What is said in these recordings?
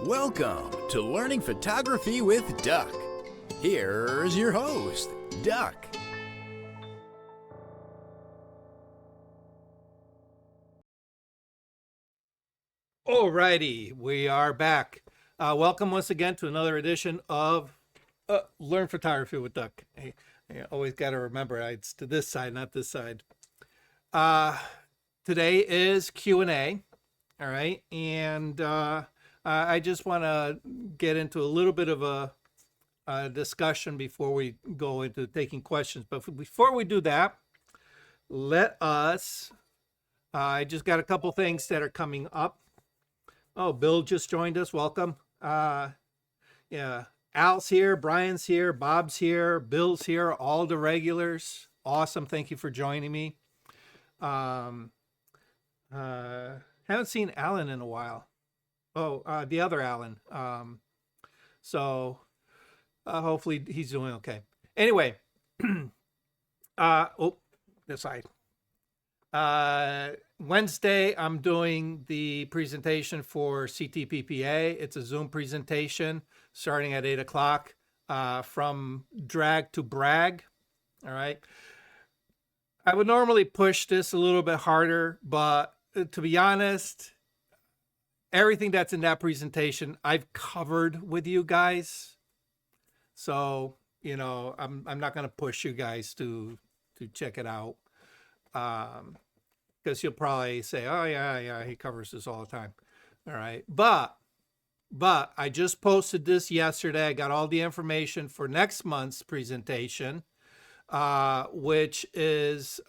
Welcome to Learning Photography with Duck. Here's your host, Duck. Alrighty, we are back. Welcome once again to another edition of Learn Photography with Duck. Hey, you always got to remember it's to this side, not this side. Today is Q&A, all right? And I just want to get into a little bit of a discussion before we go into taking questions. But before we do that, let us, I just got a couple things that are coming up. Oh, Bill just joined us. Welcome. Yeah, Al's here, Brian's here, Bob's here, Bill's here, all the regulars. Awesome. Thank you for joining me. Haven't seen Alan in a while. Oh, the other Alan. So hopefully he's doing okay. Anyway, this side. Wednesday, I'm doing the presentation for CTPPA. It's a Zoom presentation starting at 8 o'clock from drag to brag. All right. I would normally push this a little bit harder, but to be honest, everything that's in that presentation, I've covered with you guys. So, you know, I'm not going to push you guys to check it out. Because you'll probably say, oh yeah, he covers this all the time. All right. But I just posted this yesterday. I got all the information for next month's presentation, which is,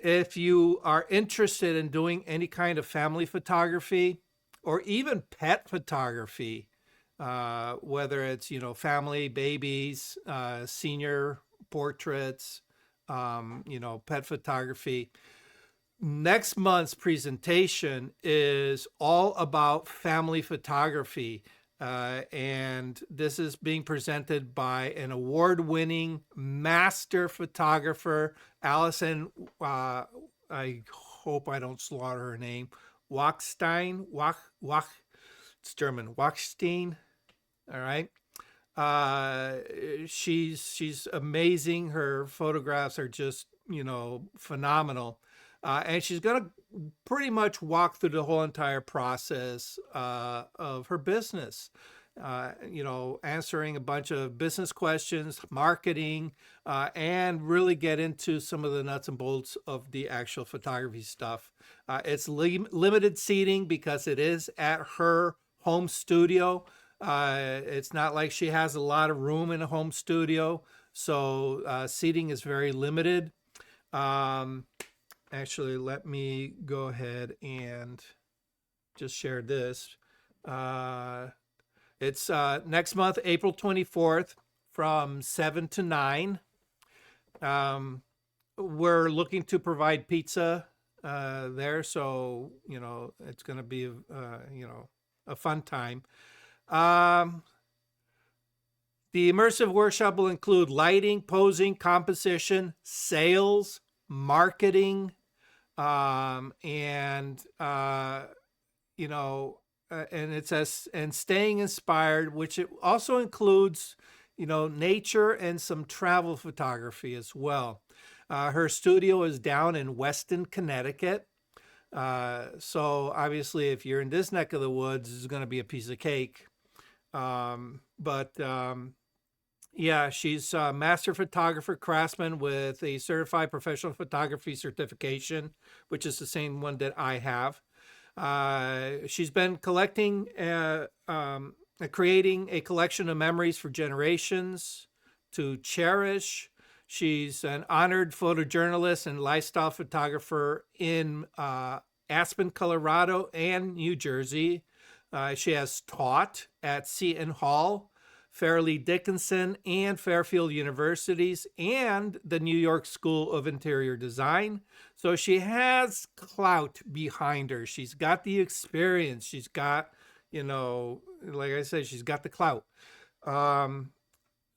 if you are interested in doing any kind of family photography or even pet photography, whether it's, family, babies, senior portraits, pet photography. Next month's presentation is all about family photography. And this is being presented by an award-winning master photographer, Allison, I hope I don't slaughter her name, Wachstein, it's German, Wachstein, all right? She's amazing. Her photographs are just, phenomenal. And she's going to pretty much walk through the whole entire process of her business, answering a bunch of business questions, marketing, and really get into some of the nuts and bolts of the actual photography stuff. It's limited seating because it is at her home studio. It's not like she has a lot of room in a home studio, so seating is very limited. Actually, let me go ahead and just share this. It's next month, April 24th from 7 to 9. We're looking to provide pizza there, so, it's going to be, a fun time. The immersive workshop will include lighting, posing, composition, sales, marketing, and it says, and staying inspired, which it also includes, nature and some travel photography as well. Her studio is down in Weston, Connecticut. So obviously if you're in this neck of the woods, it's going to be a piece of cake. Yeah, she's a master photographer craftsman with a certified professional photography certification, which is the same one that I have. She's been collecting, creating a collection of memories for generations to cherish. She's an honored photojournalist and lifestyle photographer in Aspen, Colorado, and New Jersey. She has taught at Seton Hall, Fairleigh Dickinson, and Fairfield Universities, and the New York School of Interior Design. So she has clout behind her. She's got the experience. She's got, like I said, she's got the clout.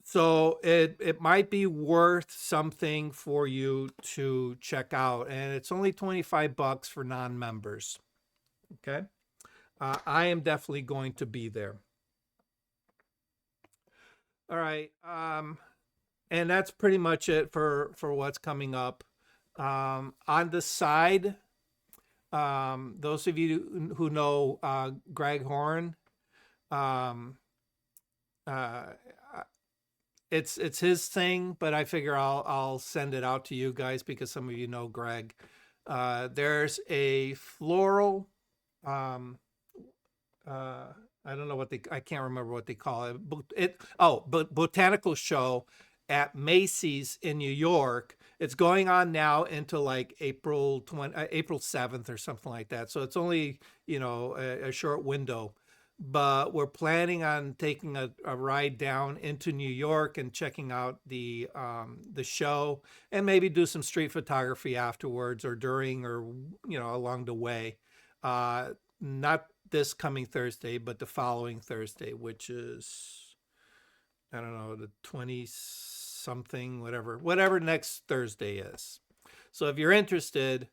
So it might be worth something for you to check out. And it's only $25 for non-members. Okay. I am definitely going to be there. All right. And that's pretty much it for what's coming up. On the side, those of you who know Greg Horn, um, uh, it's his thing, but I figure I'll send it out to you guys because some of you know Greg. There's a floral. Um, uh, I don't know what I can't remember what they call it. But botanical show at Macy's in New York. It's going on now into like April 7th or something like that. So it's only, a short window. But we're planning on taking a ride down into New York and checking out the show and maybe do some street photography afterwards or during or along the way. Not this coming Thursday, but the following Thursday, which is, I don't know, the 20 something, whatever next Thursday is. So if you're interested,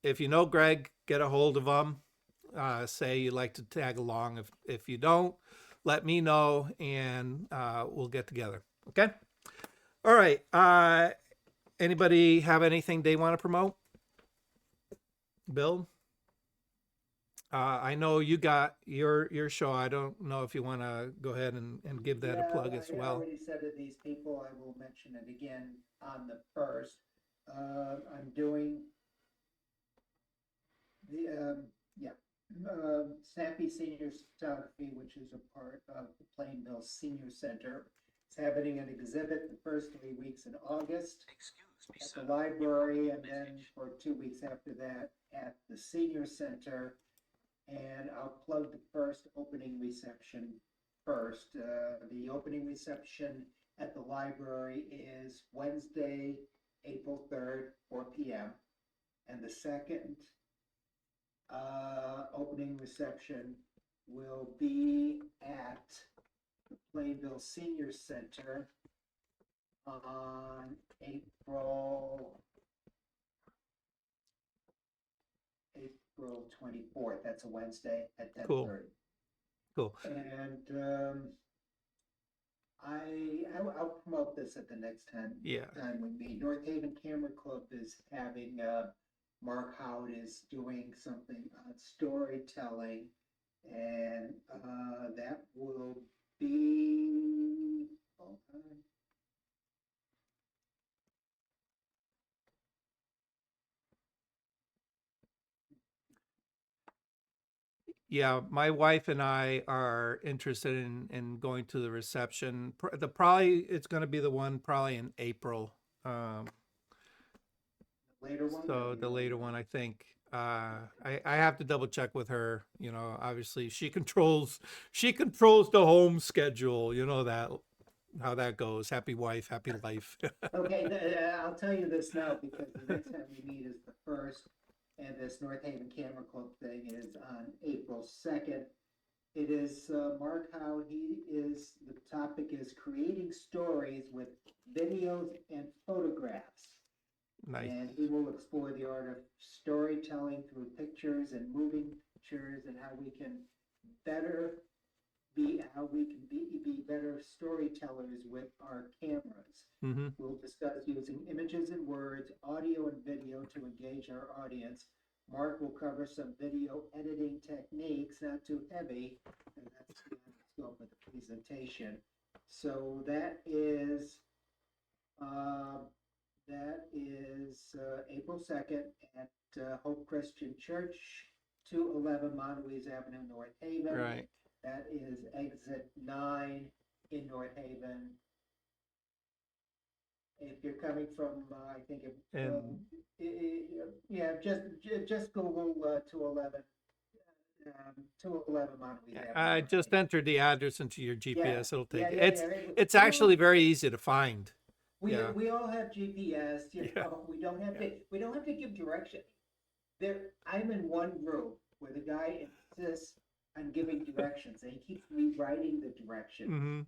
if you know Greg, get a hold of him. Say you'd like to tag along. If you don't, let me know and we'll get together. Okay. All right. Anybody have anything they want to promote? Bill? I know you got your show. I don't know if you want to go ahead and give that a plug as I well. already said to these people, I will mention it again on the first. I'm doing the, Snappy Senior Photography, which is a part of the Plainville Senior Center. It's having an exhibit the first 3 weeks in August at the library, and then for 2 weeks after that at the Senior Center. And I'll plug the first opening reception first. The opening reception at the library is Wednesday, April 3rd, 4 p.m. And the second opening reception will be at the Plainville Senior Center on April 24th. That's a Wednesday at 10:30. Cool. And I'll promote this at the next time we meet. North Haven Camera Club is having Mark Howard is doing something on storytelling, and that will be Yeah, my wife and I are interested in going to the reception. It's going to be the one probably in April. later one. So the later one, I think. I have to double check with her. Obviously she controls the home schedule. You know that how that goes. Happy wife, happy life. Okay, I'll tell you this now because the next time we meet is the first, and this North Haven Camera Club thing is on April 2nd. It is Mark Howe. The topic is creating stories with videos and photographs. Nice. And he will explore the art of storytelling through pictures and moving pictures and how we can be better storytellers with our cameras. Mm-hmm. We'll discuss using images and words, audio and video to engage our audience. Mark will cover some video editing techniques, not too heavy, and that's the scope of the presentation. So that is April 2nd at Hope Christian Church, 211 Montagues Avenue, North Haven. Right. That is exit 9 in North Haven. If you're coming from, I think, just Google 211. 211 Montague Avenue. I just entered the address into your GPS. It'll take it. It's Yeah. actually very easy to find. We all have GPS. We don't have to give direction. I'm in one group where the guy insists on giving directions, and he keeps rewriting the directions. Mm-hmm.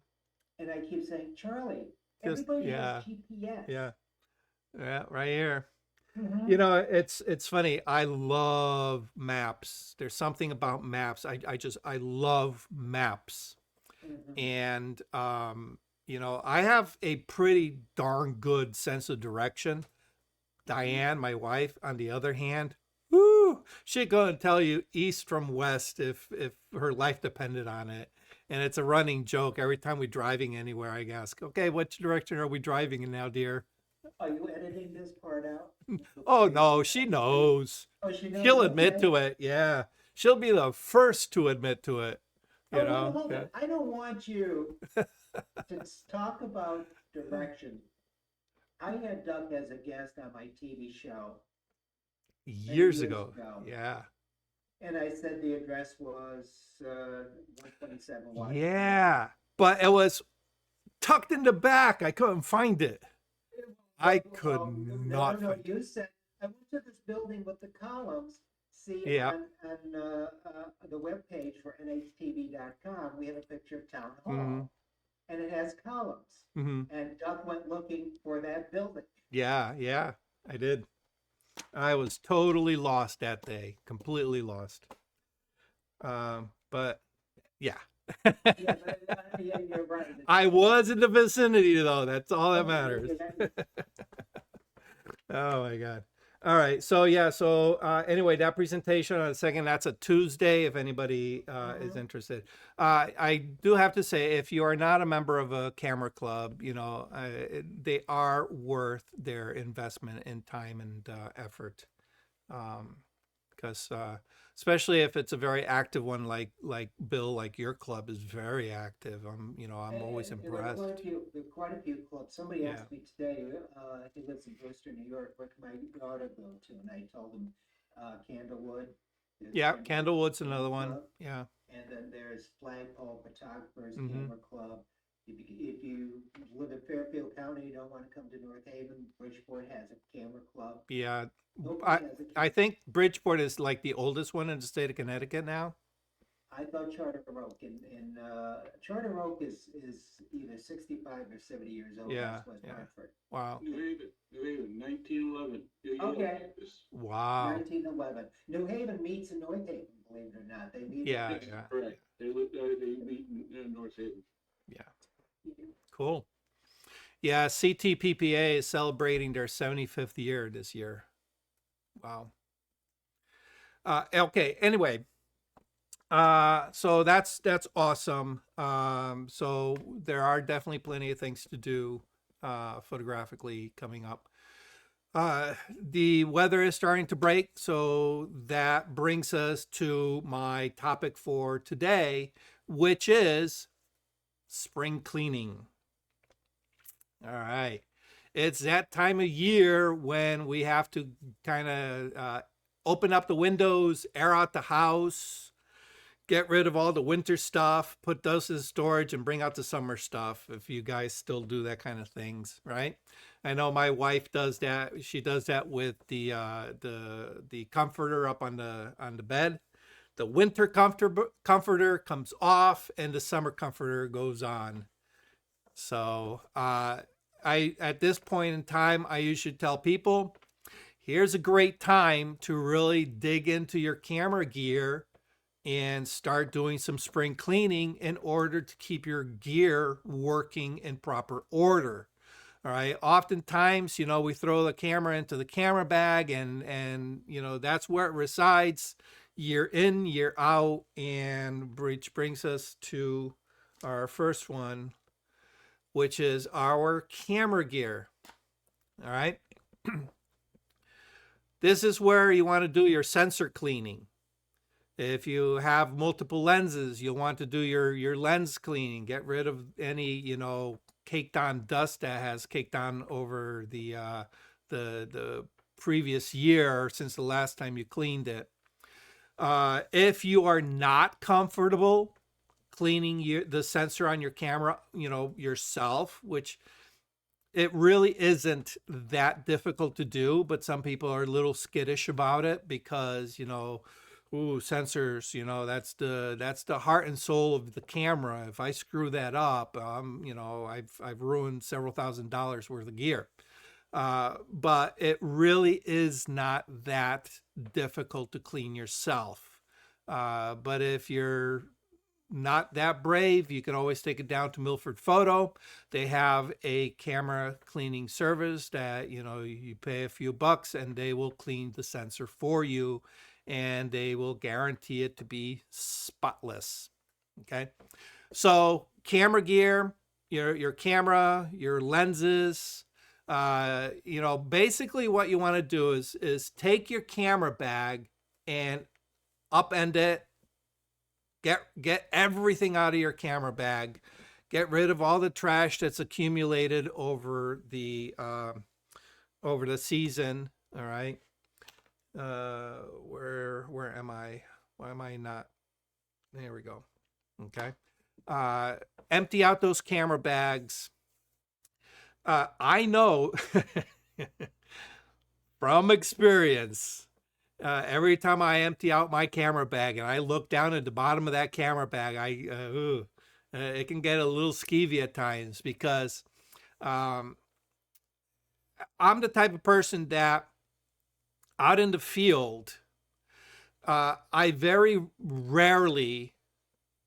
And I keep saying, Charlie, everybody has GPS. Yeah, right here. You know, it's funny. I love maps. There's something about maps. I love maps. Mhm. And you know, I have a pretty darn good sense of direction. Diane, my wife, on the other hand, whoo, she'd go and tell you east from west if her life depended on it. And it's a running joke every time we're driving anywhere. I ask, okay, which direction are we driving in now, dear? Are you editing this part out? Oh no, she knows. Oh, she knows, She'll admit okay. to it. Yeah, she'll be the first to admit to it. You Oh, no, know. hold Yeah. it. I don't want you to talk about direction. I had Doug as a guest on my TV show many Years years ago. ago, Yeah. and I said the address was 127 Washington Avenue. Yeah. But it was tucked in the back. I couldn't find it. I could No, not no, find it. you said, I went to this building with the columns. See, Yeah. on the webpage for nhtv.com, we have a picture of Town Hmm. Hall, and it has columns. Hmm. And Doug went looking for that building. Yeah. Yeah. I did. I was totally lost that day. Completely lost. But yeah. Yeah, but, yeah, you're right. I was in the vicinity though. That's all that Oh, matters. yeah, Oh my God. All right. So yeah. So anyway, that presentation on the second, that's a Tuesday if anybody is interested. I do have to say, if you are not a member of a camera club, you know, they are worth their investment in time and effort. Because especially if it's a very active one, like Bill, like your club is very active. You know, I'm always And there are impressed. quite a few clubs. Somebody Yeah. asked me today, he lives in Worcester, New York, where can my daughter go to? And I told him, Candlewood. There's Yeah. Candlewood's Camera another one. Club. Yeah. And then there's Flagpole Photographers Hmm. Camera Club. If you live in Fairfield County, you don't want to come to North Haven, Bridgeport has a camera club. Yeah. Oakland I has a I think Bridgeport is like the oldest one in the state of Connecticut now. I thought Charter Oak and Charter Oak is either 65 or 70 years old. Yeah. That's West Yeah. Hartford. Wow. New Haven, 1911. Okay, Wow. 1911. New Haven meets in North Haven, believe it or not. They meet. Yeah. Yes, Yeah. correct. They meet in North Haven. Yeah. Cool. Yeah. CTPPA is celebrating their 75th year this year. Wow. Okay. Anyway, so that's awesome. So there are definitely plenty of things to do photographically coming up. The weather is starting to break, so that brings us to my topic for today, which is spring cleaning. All right. It's that time of year when we have to kind of open up the windows, air out the house, get rid of all the winter stuff, put those in storage, and bring out the summer stuff. If you guys still do that kind of things, right? I know my wife does that. She does that with the comforter up on the bed. The winter comforter comes off, and the summer comforter goes on. So I at this point in time, I usually tell people, here's a great time to really dig into your camera gear and start doing some spring cleaning in order to keep your gear working in proper order. All right. Oftentimes, you know, we throw the camera into the camera bag and you know, that's where it resides year in, year out. And which brings us to our first one, which is our camera gear. All right. This is where you want to do your sensor cleaning. If you have multiple lenses, you'll want to do your lens cleaning, get rid of any, you know, caked on dust that has caked on over the previous year since the last time you cleaned it. If you are not comfortable cleaning the sensor on your camera, you know, yourself, which it really isn't that difficult to do, but some people are a little skittish about it because, you know, ooh, sensors, you know, that's the heart and soul of the camera. If I screw that up, you know, I've ruined several $1,000s worth of gear. But it really is not that difficult to clean yourself. But if you're not that brave, you can always take it down to Milford Photo. They have a camera cleaning service that, you pay a few bucks and they will clean the sensor for you, and they will guarantee it to be spotless. Okay. So camera gear, your camera, your lenses, basically what you want to do is take your camera bag and upend it. Get everything out of your camera bag. Get rid of all the trash that's accumulated over the season. All right. Where am I? Why am I not? There we go. Okay. Empty out those camera bags. I know from experience, every time I empty out my camera bag and I look down at the bottom of that camera bag, it can get a little skeevy at times, because I'm the type of person that out in the field, I very rarely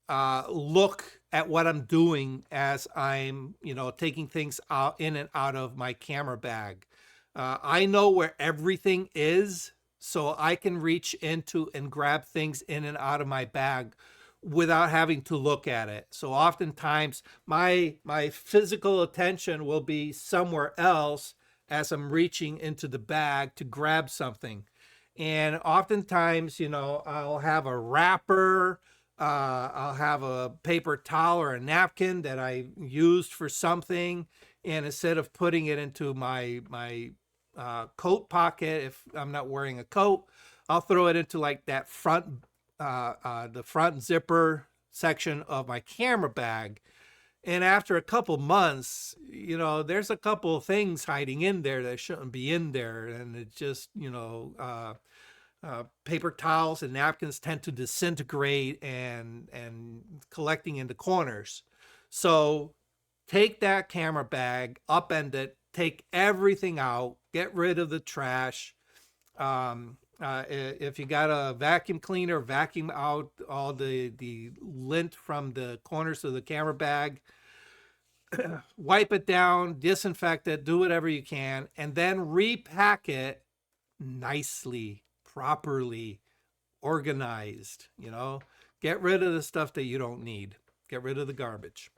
look at what I'm doing as I'm, taking things out in and out of my camera bag. I know where everything is, so I can reach into and grab things in and out of my bag without having to look at it. So oftentimes my physical attention will be somewhere else as I'm reaching into the bag to grab something. And oftentimes, I'll have a wrapper, I'll have a paper towel or a napkin that I used for something, and instead of putting it into my coat pocket, if I'm not wearing a coat, I'll throw it into like that the front zipper section of my camera bag. And after a couple months, there's a couple of things hiding in there that shouldn't be in there, and it's just, paper towels and napkins tend to disintegrate and collecting in the corners. So take that camera bag, upend it, take everything out, get rid of the trash. If you got a vacuum cleaner, vacuum out all the lint from the corners of the camera bag. Wipe it down, disinfect it, do whatever you can, and then repack it nicely, properly, organized. Get rid of the stuff that you don't need. Get rid of the garbage.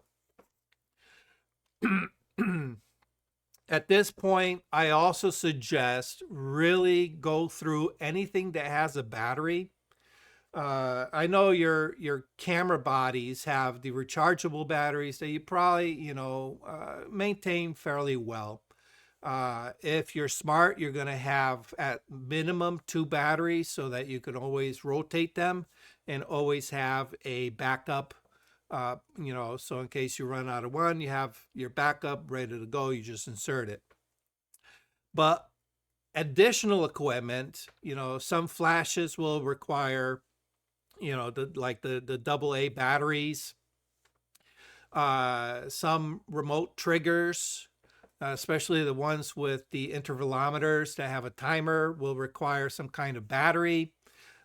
At this point, I also suggest really go through anything that has a battery. I know your camera bodies have the rechargeable batteries that you probably, maintain fairly well. If you're smart, you're going to have at minimum 2 batteries so that you can always rotate them and always have a backup. So in case you run out of one, you have your backup ready to go. You just insert it. But additional equipment, some flashes will require, the AA batteries, some remote triggers, especially the ones with the intervalometers that have a timer, will require some kind of battery.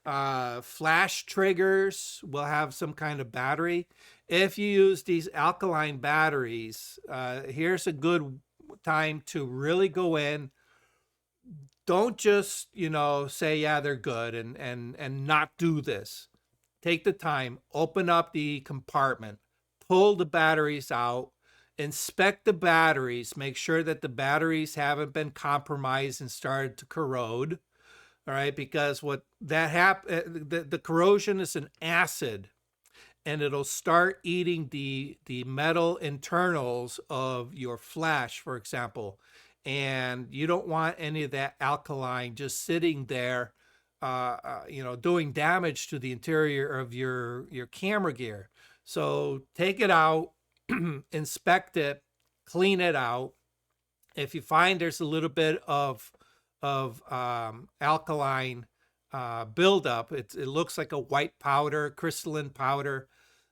Flash triggers will have some kind of battery. If you use these alkaline batteries, here's a good time to really go in. Don't just, say, yeah, they're good and not do this. Take the time, open up the compartment, pull the batteries out, inspect the batteries, make sure that the batteries haven't been compromised and started to corrode. All right, because what that the corrosion is an acid, and it'll start eating the metal internals of your flash, for example. And you don't want any of that alkaline just sitting there, doing damage to the interior of your camera gear. So take it out, inspect it, clean it out. If you find there's a little bit of alkaline buildup, it looks like a white powder, crystalline powder.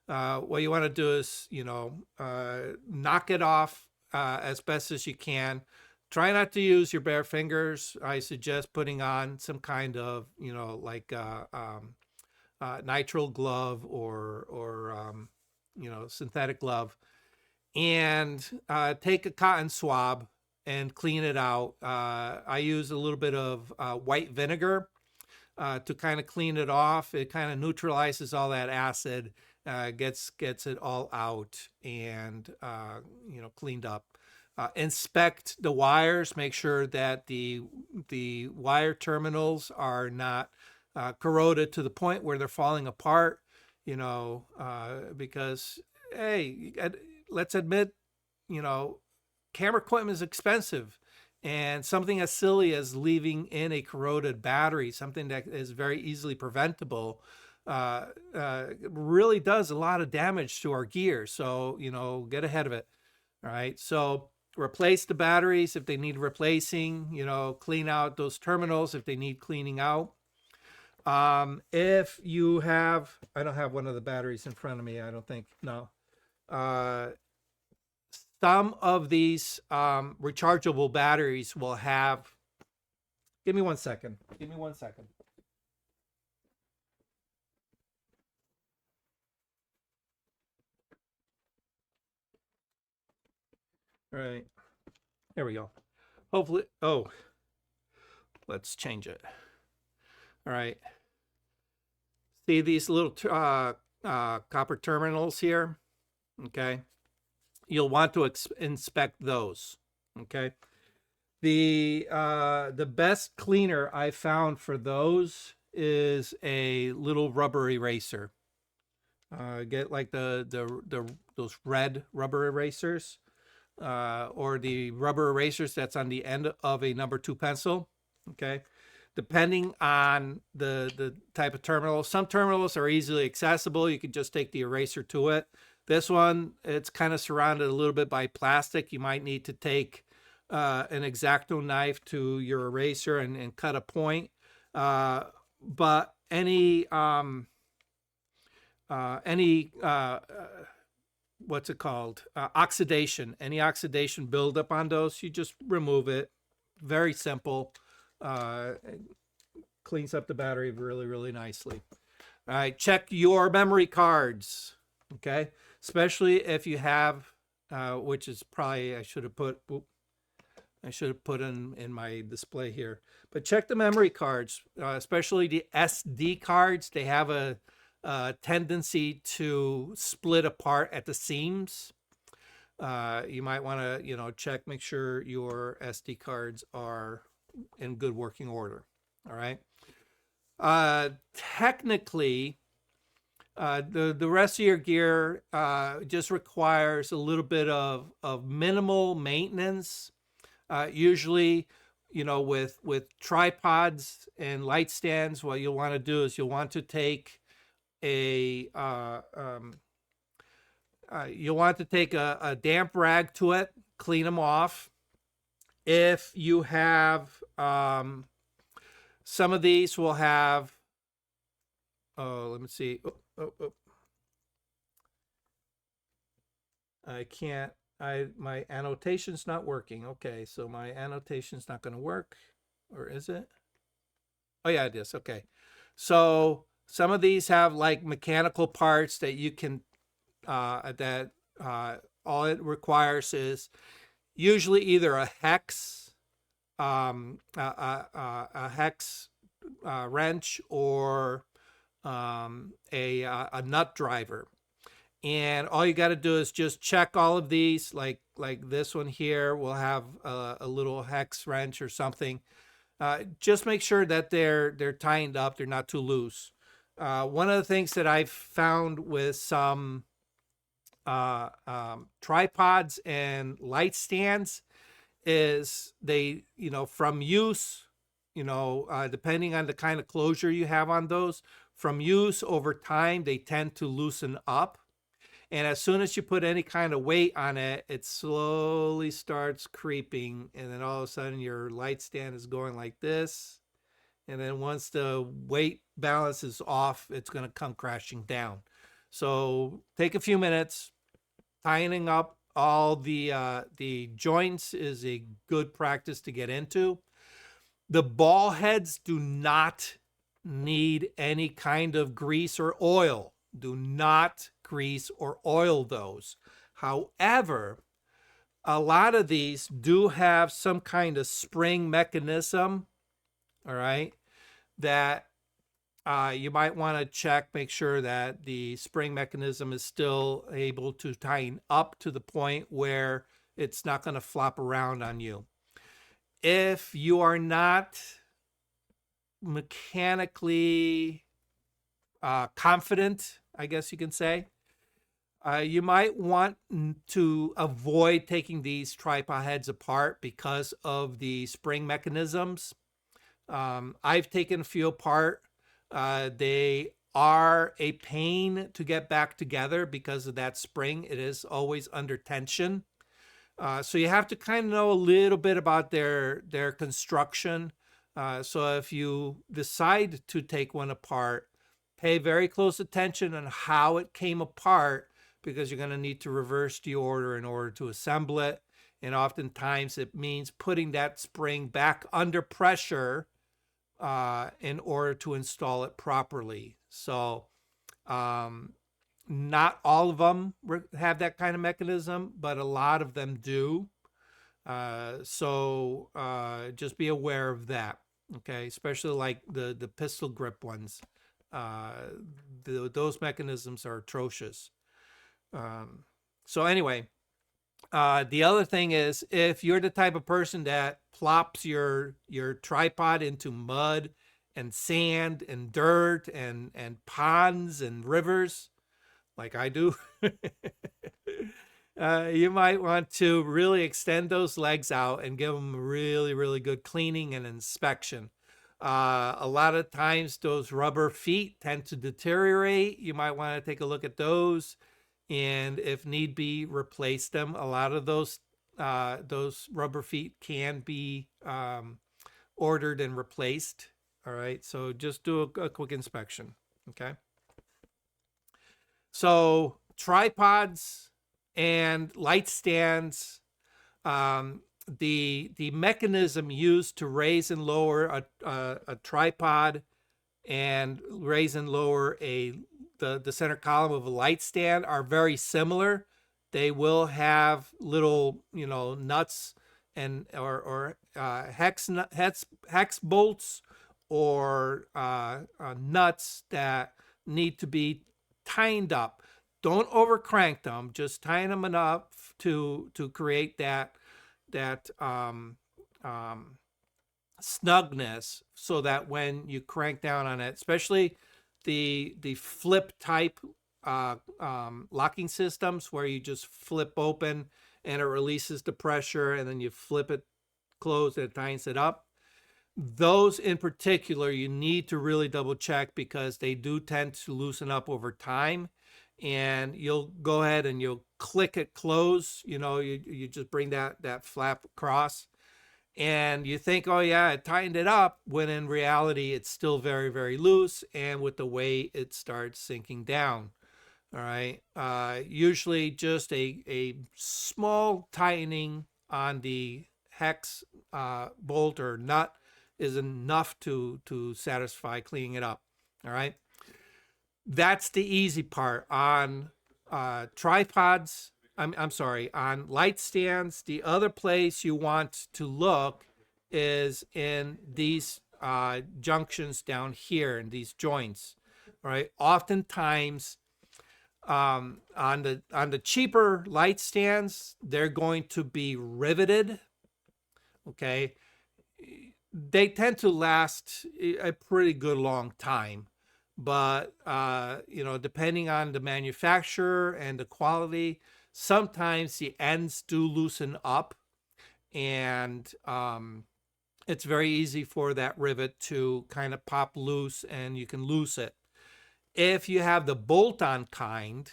What you want to do is, knock it off as best as you can. try not to use your bare fingers. I suggest putting on some kind of, like nitrile glove or synthetic glove, and take a cotton swab and clean it out. I use a little bit of white vinegar to kind of clean it off. It kind of neutralizes all that acid, gets it all out and cleaned up. Inspect the wires. Make sure that the wire terminals are not corroded to the point where they're falling apart. Because hey, let's admit, camera equipment is expensive, and something as silly as leaving in a corroded battery, something that is very easily preventable, really does a lot of damage to our gear. So, get ahead of it. All right. So replace the batteries if they need replacing, clean out those terminals if they need cleaning out. If you have, I don't have one of the batteries in front of me, I don't think, no. Some of these rechargeable batteries will have, give me one second. All right, there we go. Hopefully, let's change it. All right. See these little copper terminals here? Okay. You'll want to inspect those. Okay. The best cleaner I found for those is a little rubber eraser. Get like those red rubber erasers, or the rubber erasers that's on the end of a number 2 pencil. Okay. Depending on the type of terminal, some terminals are easily accessible. You can just take the eraser to it. This one, it's kind of surrounded a little bit by plastic. You might need to take an X-Acto knife to your eraser and cut a point. But any what's it called? Oxidation. Any oxidation buildup on those, you just remove it. Very simple. Cleans up the battery really, really nicely. All right, check your memory cards. Okay, especially if you have, which is probably I should have put in my display here. But check the memory cards, especially the SD cards. They have a tendency to split apart at the seams. You might want to check, make sure your SD cards are in good working order. All right. Technically, the rest of your gear just requires a little bit of minimal maintenance. Usually, with tripods and light stands, what you'll want to do is you'll want to take a damp rag to it, clean them off. If you have some of these will have, let me see. I can't, my annotation's not working. Okay, so my annotation's not going to work, or is it? Oh yeah, it is. Okay. So some of these have like mechanical parts that you can, all it requires is usually either a hex, a hex wrench, or a nut driver. And all you got to do is just check all of these, like this one here will have a little hex wrench or something. Just make sure that they're tightened up, they're not too loose. One of the things that I've found with some tripods and light stands is they, from use, depending on the kind of closure you have on those, from use over time, they tend to loosen up. And as soon as you put any kind of weight on it, it slowly starts creeping. And then all of a sudden your light stand is going like this. And then once the weight balance is off, it's going to come crashing down. So take a few minutes, tightening up all the joints is a good practice to get into. The ball heads do not need any kind of grease or oil. Do not grease or oil those. However, a lot of these do have some kind of spring mechanism, all right, that you might want to check, make sure that the spring mechanism is still able to tighten up to the point where it's not going to flop around on you. If you are not mechanically confident, I guess you can say, you might want to avoid taking these tripod heads apart because of the spring mechanisms. I've taken a few apart. They are a pain to get back together because of that spring. It is always under tension. So you have to kind of know a little bit about their construction. So if you decide to take one apart, pay very close attention on how it came apart, because you're going to need to reverse the order in order to assemble it. And oftentimes it means putting that spring back under pressure in order to install it properly. So not all of them have that kind of mechanism, but a lot of them do. So just be aware of that, okay? Especially like the pistol grip ones. Those mechanisms are atrocious. So anyway, the other thing is, if you're the type of person that plops your tripod into mud and sand and dirt and ponds and rivers, like I do, you might want to really extend those legs out and give them really, really good cleaning and inspection. A lot of times those rubber feet tend to deteriorate. You might want to take a look at those, and if need be, replace them. A lot of those rubber feet can be ordered and replaced. All right, so just do a quick inspection, okay? So tripods and light stands, the mechanism used to raise and lower a tripod and raise and lower the center column of a light stand are very similar. They will have little, nuts and or hex bolts or nuts that need to be tightened up. Don't over crank them. Just tighten them enough to create that snugness, so that when you crank down on it, especially the flip type locking systems where you just flip open and it releases the pressure, and then you flip it closed and it tightens it up. Those in particular, you need to really double check, because they do tend to loosen up over time, and you'll go ahead and you'll click it close. You just bring that flap across, and you think, oh yeah, it tightened it up, when in reality it's still very, very loose, and with the weight it starts sinking down. All right, usually just a small tightening on the hex bolt or nut is enough to satisfy cleaning it up. All right, that's the easy part. On tripods, I'm sorry, on light stands, the other place you want to look is in these junctions down here, in these joints. All right, oftentimes on the cheaper light stands, they're going to be riveted. Okay, they tend to last a pretty good long time, but depending on the manufacturer and the quality, sometimes the ends do loosen up, and it's very easy for that rivet to kind of pop loose, and you can loose it. If you have the bolt-on kind,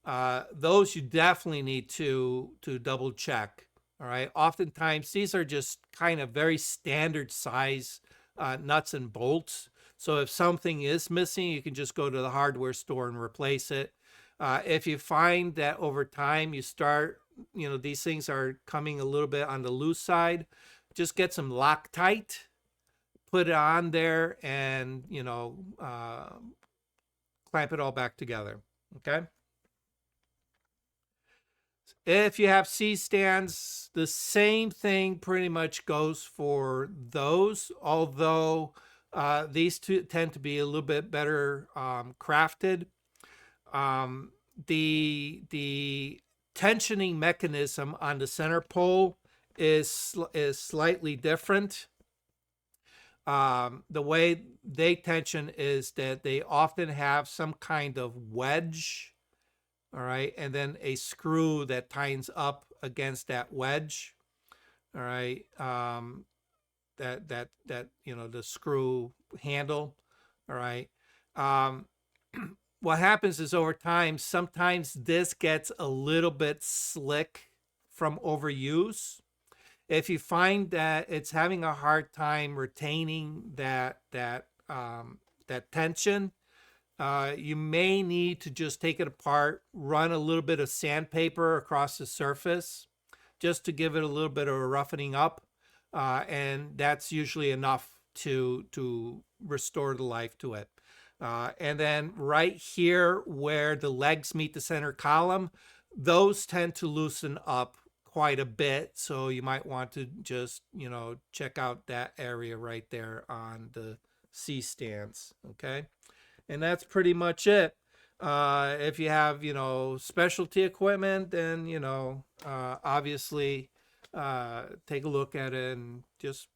those you definitely need to double check. All right. Oftentimes these are just kind of very standard size nuts and bolts. So if something is missing, you can just go to the hardware store and replace it. If you find that over time you start these things are coming a little bit on the loose side, just get some Loctite, put it on there, and clamp it all back together. Okay. If you have C-stands, the same thing pretty much goes for those, although these two tend to be a little bit better crafted. The tensioning mechanism on the center pole is slightly different. The way they tension is that they often have some kind of wedge, all right, and then a screw that tightens up against that wedge, all right, that the screw handle, all right. What happens is over time, sometimes this gets a little bit slick from overuse. If you find that it's having a hard time retaining that tension, you may need to just take it apart, run a little bit of sandpaper across the surface, just to give it a little bit of a roughening up, and that's usually enough to restore the life to it. And then right here where the legs meet the center column, those tend to loosen up quite a bit. So you might want to just, check out that area right there on the C-stands. Okay. And that's pretty much it. If you have, specialty equipment, then, obviously take a look at it and just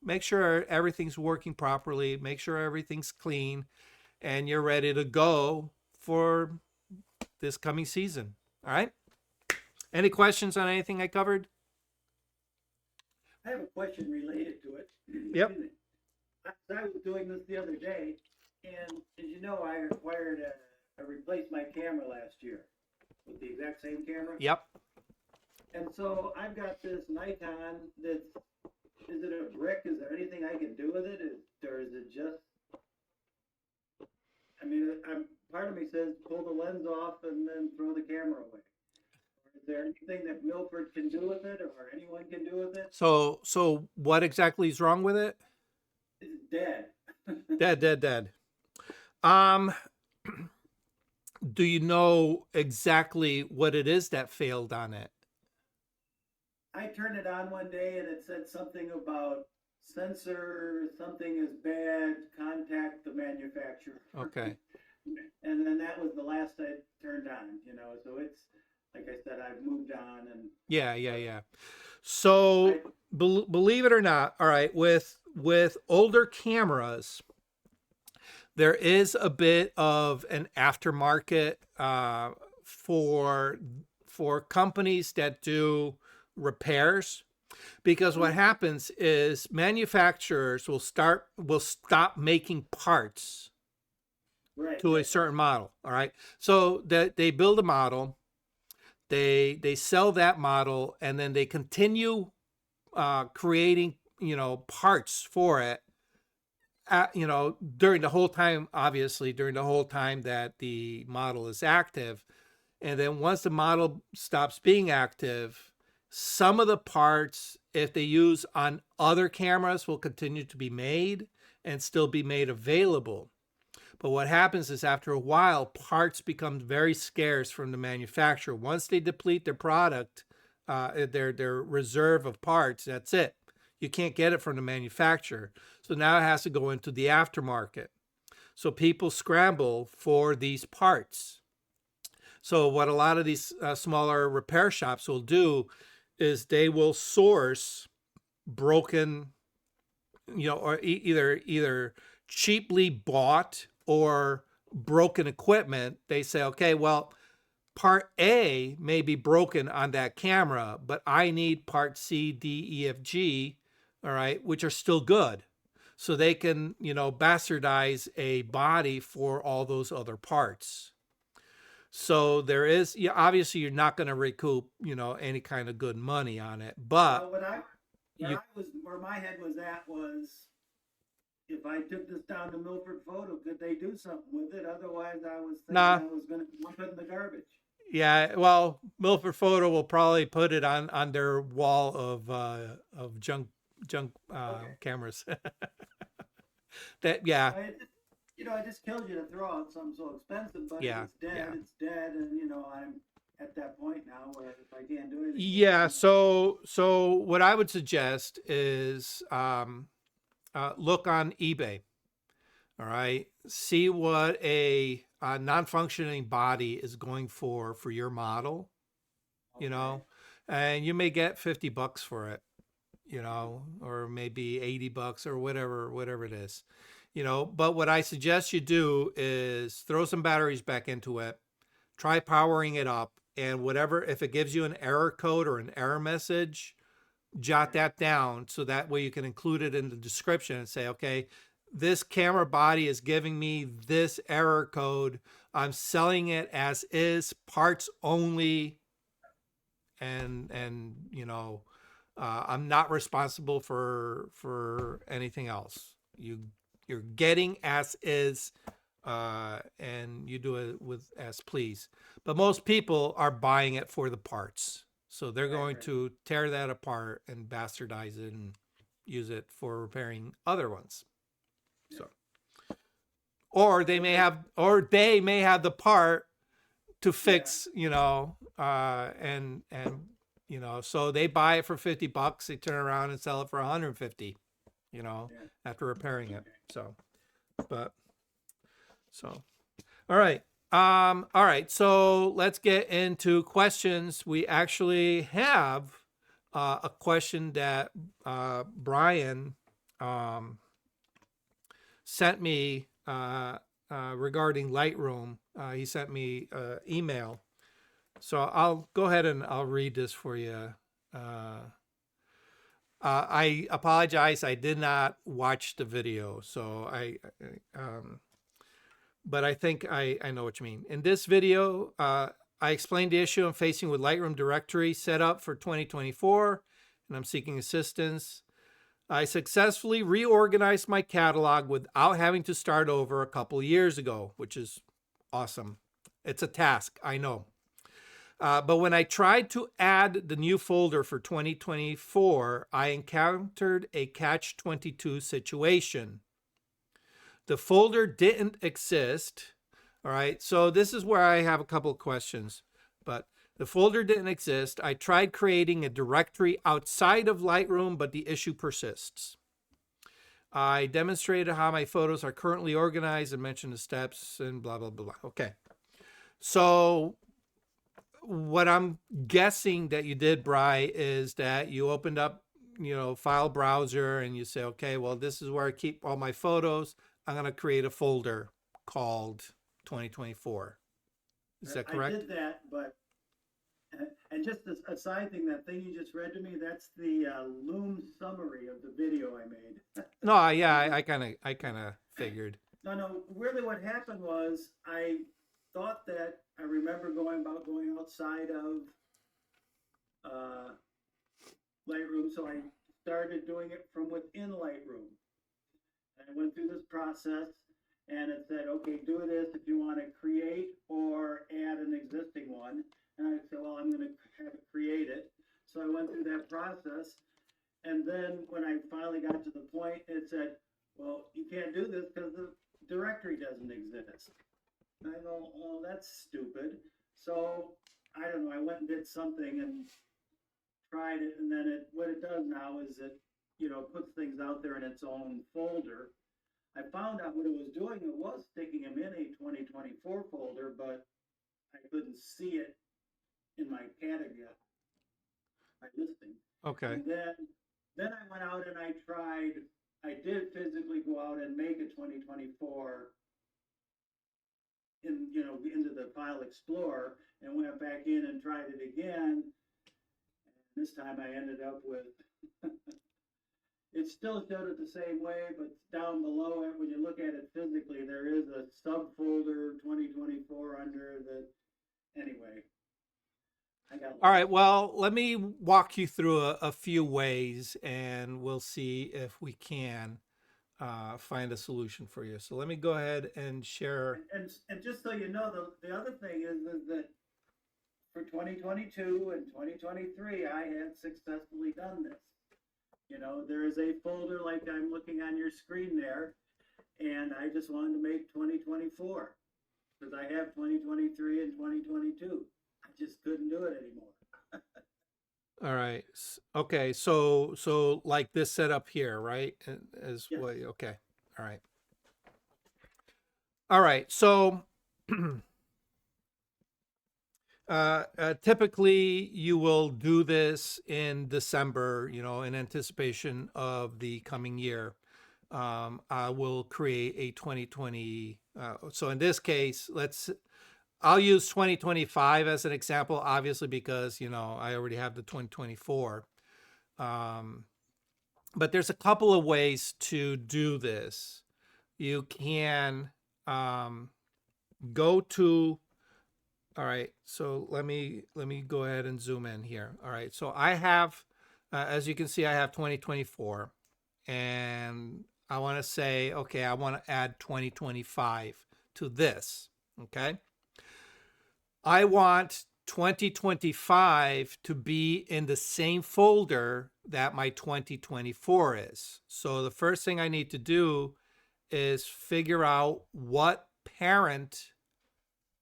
make sure everything's working properly, make sure everything's clean, and you're ready to go for this coming season. All right. Any questions on anything I covered? I have a question related to it. Yep. I was doing this the other day, and as you know, I replaced my camera last year with the exact same camera. Yep. And so I've got this Nikon that's, is it a brick? Is there anything I can do with it? Or is it just, part of me says pull the lens off and then throw the camera away. Is there anything that Milford can do with it, or anyone can do with it? So what exactly is wrong with it? It's dead. Dead. Do you know exactly what it is that failed on it? I turned it on one day and it said something about sensor, something is bad, contact the manufacturer. Okay. And then that was the last I turned on, so it's, like I said, I've moved on and. Yeah. So believe it or not, all right, with older cameras, there is a bit of an aftermarket for companies that do repairs, because what happens is manufacturers will stop making parts to a certain model. All right, so that they build a model, they sell that model, and then they continue creating parts for it during the whole time that the model is active. And then once the model stops being active, some of the parts, if they use on other cameras, will continue to be made and still be made available. But what happens is after a while, parts become very scarce from the manufacturer. Once they deplete their product, their reserve of parts, that's it. You can't get it from the manufacturer. So now it has to go into the aftermarket. So people scramble for these parts. So what a lot of these smaller repair shops will do is they will source broken, or either cheaply bought or broken equipment. They say, okay, well, part A may be broken on that camera, but I need part C, D, E, F, G, all right, which are still good. So they can, bastardize a body for all those other parts. So there is, obviously you're not going to recoup, any kind of good money on it, but where my head was at was, if I took this down to Milford Photo, could they do something with it? Otherwise, I was thinking I was going to dump it in the garbage. Yeah, well, Milford Photo will probably put it on their wall of junk Okay. cameras. That yeah, It just kills you to throw out something so expensive, but if yeah, it's dead, yeah. it's dead, and I'm at that point now where if I can't do anything with it, Yeah, so what I would suggest is look on eBay. All right, see what a non-functioning body is going for your model. You okay, know, and you may get $50 for it. You know, or maybe $80 or whatever it is. You know, but what I suggest you do is throw some batteries back into it, try powering it up, and whatever, if it gives you an error code or an error message, jot right, that down so that way you can include it in the description and say, okay, this camera body is giving me this error code. I'm selling it as is, parts only, and I'm not responsible for anything else. You're getting as is, and you do it with as please. But most people are buying it for the parts, so they're right, going right. to tear that apart and bastardize it and use it for repairing other ones. So, But like, or they may have the part to yeah, fix, and so they buy it for $50, they turn around and sell it for 150, yeah, after repairing it. okay. So, but so, all right. All right. So let's get into questions. We actually have a question that Brian um, sent me regarding Lightroom. He sent me email. So I'll go ahead and I'll read this for you. I apologize. I did not watch the video, so but I think I know what you mean. In this video, I explained the issue I'm facing with Lightroom directory setup for 2024, and I'm seeking assistance. I successfully reorganized my catalog without having to start over a couple of years ago, which is awesome. It's a task, I know. But when I tried to add the new folder for 2024, I encountered a catch-22 situation. The folder didn't exist. All right, so this is where I have a couple of questions. But the folder didn't exist. I tried creating a directory outside of Lightroom, but the issue persists. I demonstrated how my photos are currently organized and mentioned the steps and blah, blah, blah. Okay. So what I'm guessing that you did, Bri, is that you opened up, file browser and you say, okay, well, this is where I keep all my photos. I'm going to create a folder called 2024. Is that I correct? did that, but and just a side thing, that thing you just read to me, that's the Loom summary of the video I made. No, yeah, I kind of figured. No, really what happened was I thought that I remember going outside of uh, Lightroom, so I started doing it from within Lightroom. And I went through this process and it said, okay, do this if you want to create or add an existing one. And I said, well, I'm going to have it create it. So I went through that process. And then when I finally got to the point, it said, well, you can't do this because the directory doesn't exist. And I go, oh, that's stupid. So I don't know. I went and did something and tried it. And then what it does now is it, puts things out there in its own folder. I found out what it was doing. It was sticking them in a 2024 folder, but I couldn't see it in my category, my listing. Okay. And then I went out and I did physically go out and make a 2024 into the file explorer and went back in and tried it again. And this time I ended up with it still showed it the same way, but down below it, when you look at it physically, there is a subfolder 2024 under the. Anyway, I got All lost. right. Well, let me walk you through a few ways and we'll see if we can find a solution for you. So let me go ahead and share. And just so you know, the other thing is that for 2022 and 2023, I had successfully done this. You know, there is a folder like I'm looking on your screen there, and I just wanted to make 2024 because I have 2023 and 2022. I just couldn't do it anymore. All right. Okay. So like this setup here, right? Is Yes. what? Okay. All right. All right. So typically you will do this in December, you know, in anticipation of the coming year. I will create a 2020. So in this case, I'll use 2025 as an example, obviously, because, you know, I already have the 2024. But there's a couple of ways to do this. You can go to, all right, so let me go ahead and zoom in here. All right, so I have, as you can see, I have 2024, and I want to say, okay, I want to add 2025 to this, okay? I want 2025 to be in the same folder that my 2024 is. So the first thing I need to do is figure out what parent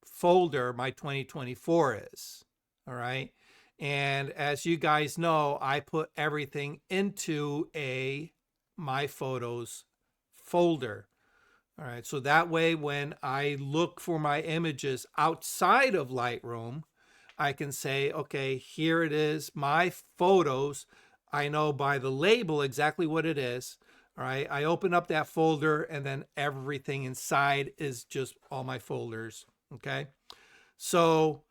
folder my 2024 is. All right. And as you guys know, I put everything into a My Photos folder. All right. So that way, when I look for my images outside of Lightroom, I can say, okay, here it is, my photos. I know by the label exactly what it is. All right. I open up that folder and then everything inside is just all my folders. Okay. So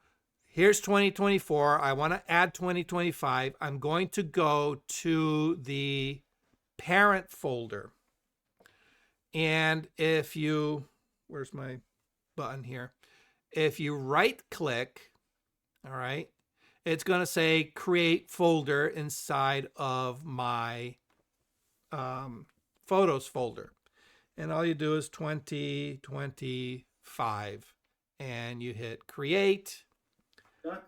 here's 2024. I want to add 2025. I'm going to go to the parent folder. And if you, where's my button here? If you right click, all right, it's going to say create folder inside of my photos folder. And all you do is 2025 and you hit create. Doc,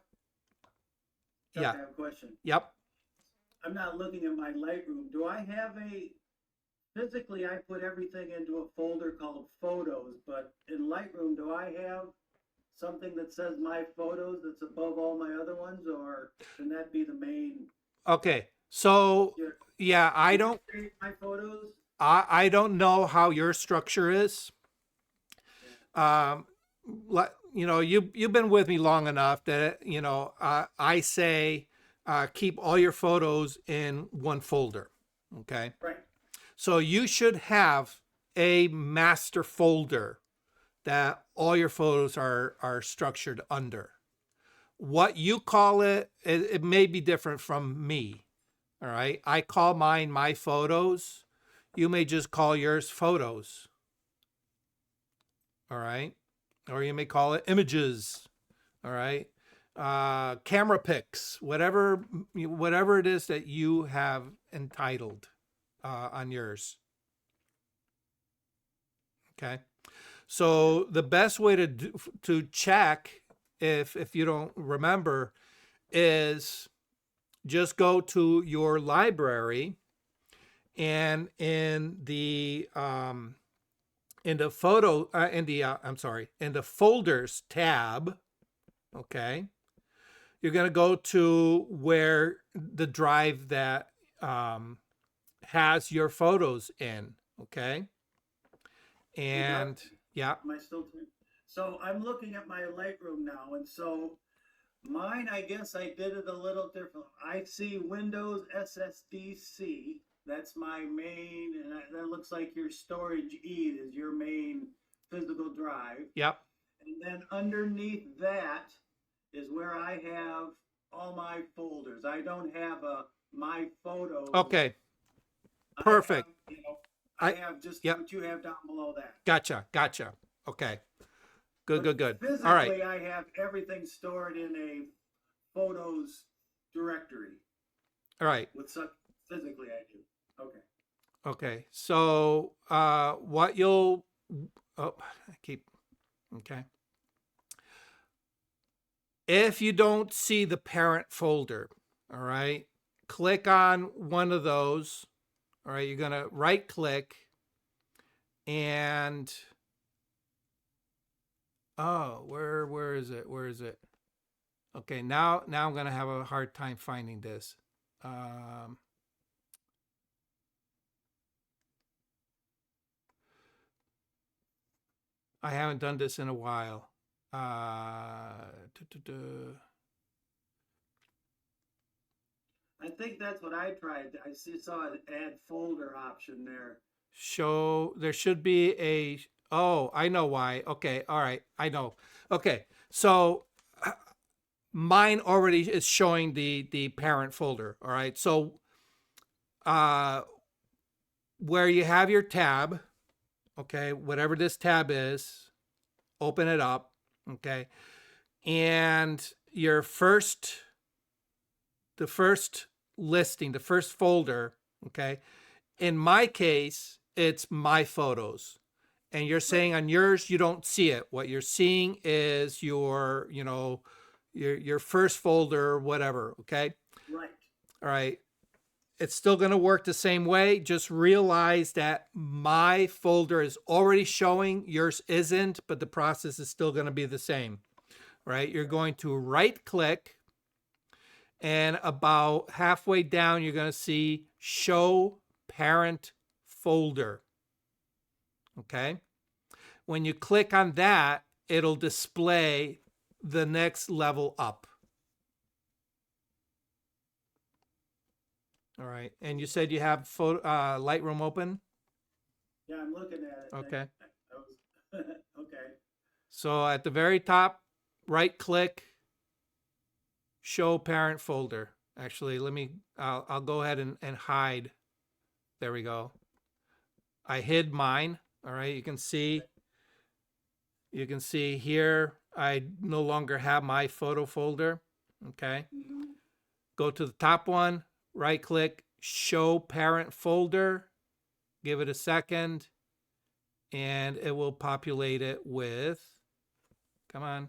Yeah. I have a question. Yep. I'm not looking at my Lightroom. Do I have physically I put everything into a folder called photos, but in Lightroom, do I have something that says my photos that's above all my other ones, or can that be the main? Okay. So yeah, I don't create my photos. I don't know how your structure is. You know, you've been with me long enough that, you know, I say keep all your photos in one folder. Okay. Right. So you should have a master folder that all your photos are structured under. What you call it may be different from me. All right. I call mine My Photos. You may just call yours Photos. All right. Or you may call it Images. All right. Camera pics, whatever it is that you have entitled on yours. Okay. So the best way to check, if you don't remember, is just go to your library, and in the folders tab, okay, you're going to go to where the drive that has your photos in, okay? And yeah. Am I still? So I'm looking at my Lightroom now, and so mine, I guess I did it a little different. I see Windows SSDC. That's my main, and that looks like your storage E is your main physical drive. Yep. And then underneath that is where I have all my folders. I don't have a My Photos. Okay. Perfect. I have just what you have down below that. Gotcha. Okay. Good. Physically, All right. I have everything stored in a photos directory. All right. Physically, I do. Okay. So what you'll okay. If you don't see the parent folder, all right, click on one of those. All right, you're going to right click and where is it? Where is it? Okay, now I'm going to have a hard time finding this. I haven't done this in a while. I think that's what I tried. Saw an add folder option there. There should be I know why. Okay, all right, I know. Okay, so mine already is showing the parent folder. All right, so where you have your tab, okay, whatever this tab is, open it up, okay, and the first listing, the first folder, okay, in my case, it's my photos. And you're saying on yours, you don't see it. What you're seeing is your first folder, whatever, okay? Right. All right. It's still going to work the same way. Just realize that my folder is already showing, yours isn't, but the process is still going to be the same, right? You're going to right click, and about halfway down, you're going to see show parent folder. Okay. When you click on that, it'll display the next level up. All right. And you said you have Lightroom open? Yeah, I'm looking at it. Okay. Okay. So at the very top, right click, show parent folder. Actually, I'll go ahead and hide. There we go. I hid mine. All right. You can see here, I no longer have my photo folder. Okay. Go to the top one, right click, show parent folder, give it a second, and it will populate it with, come on.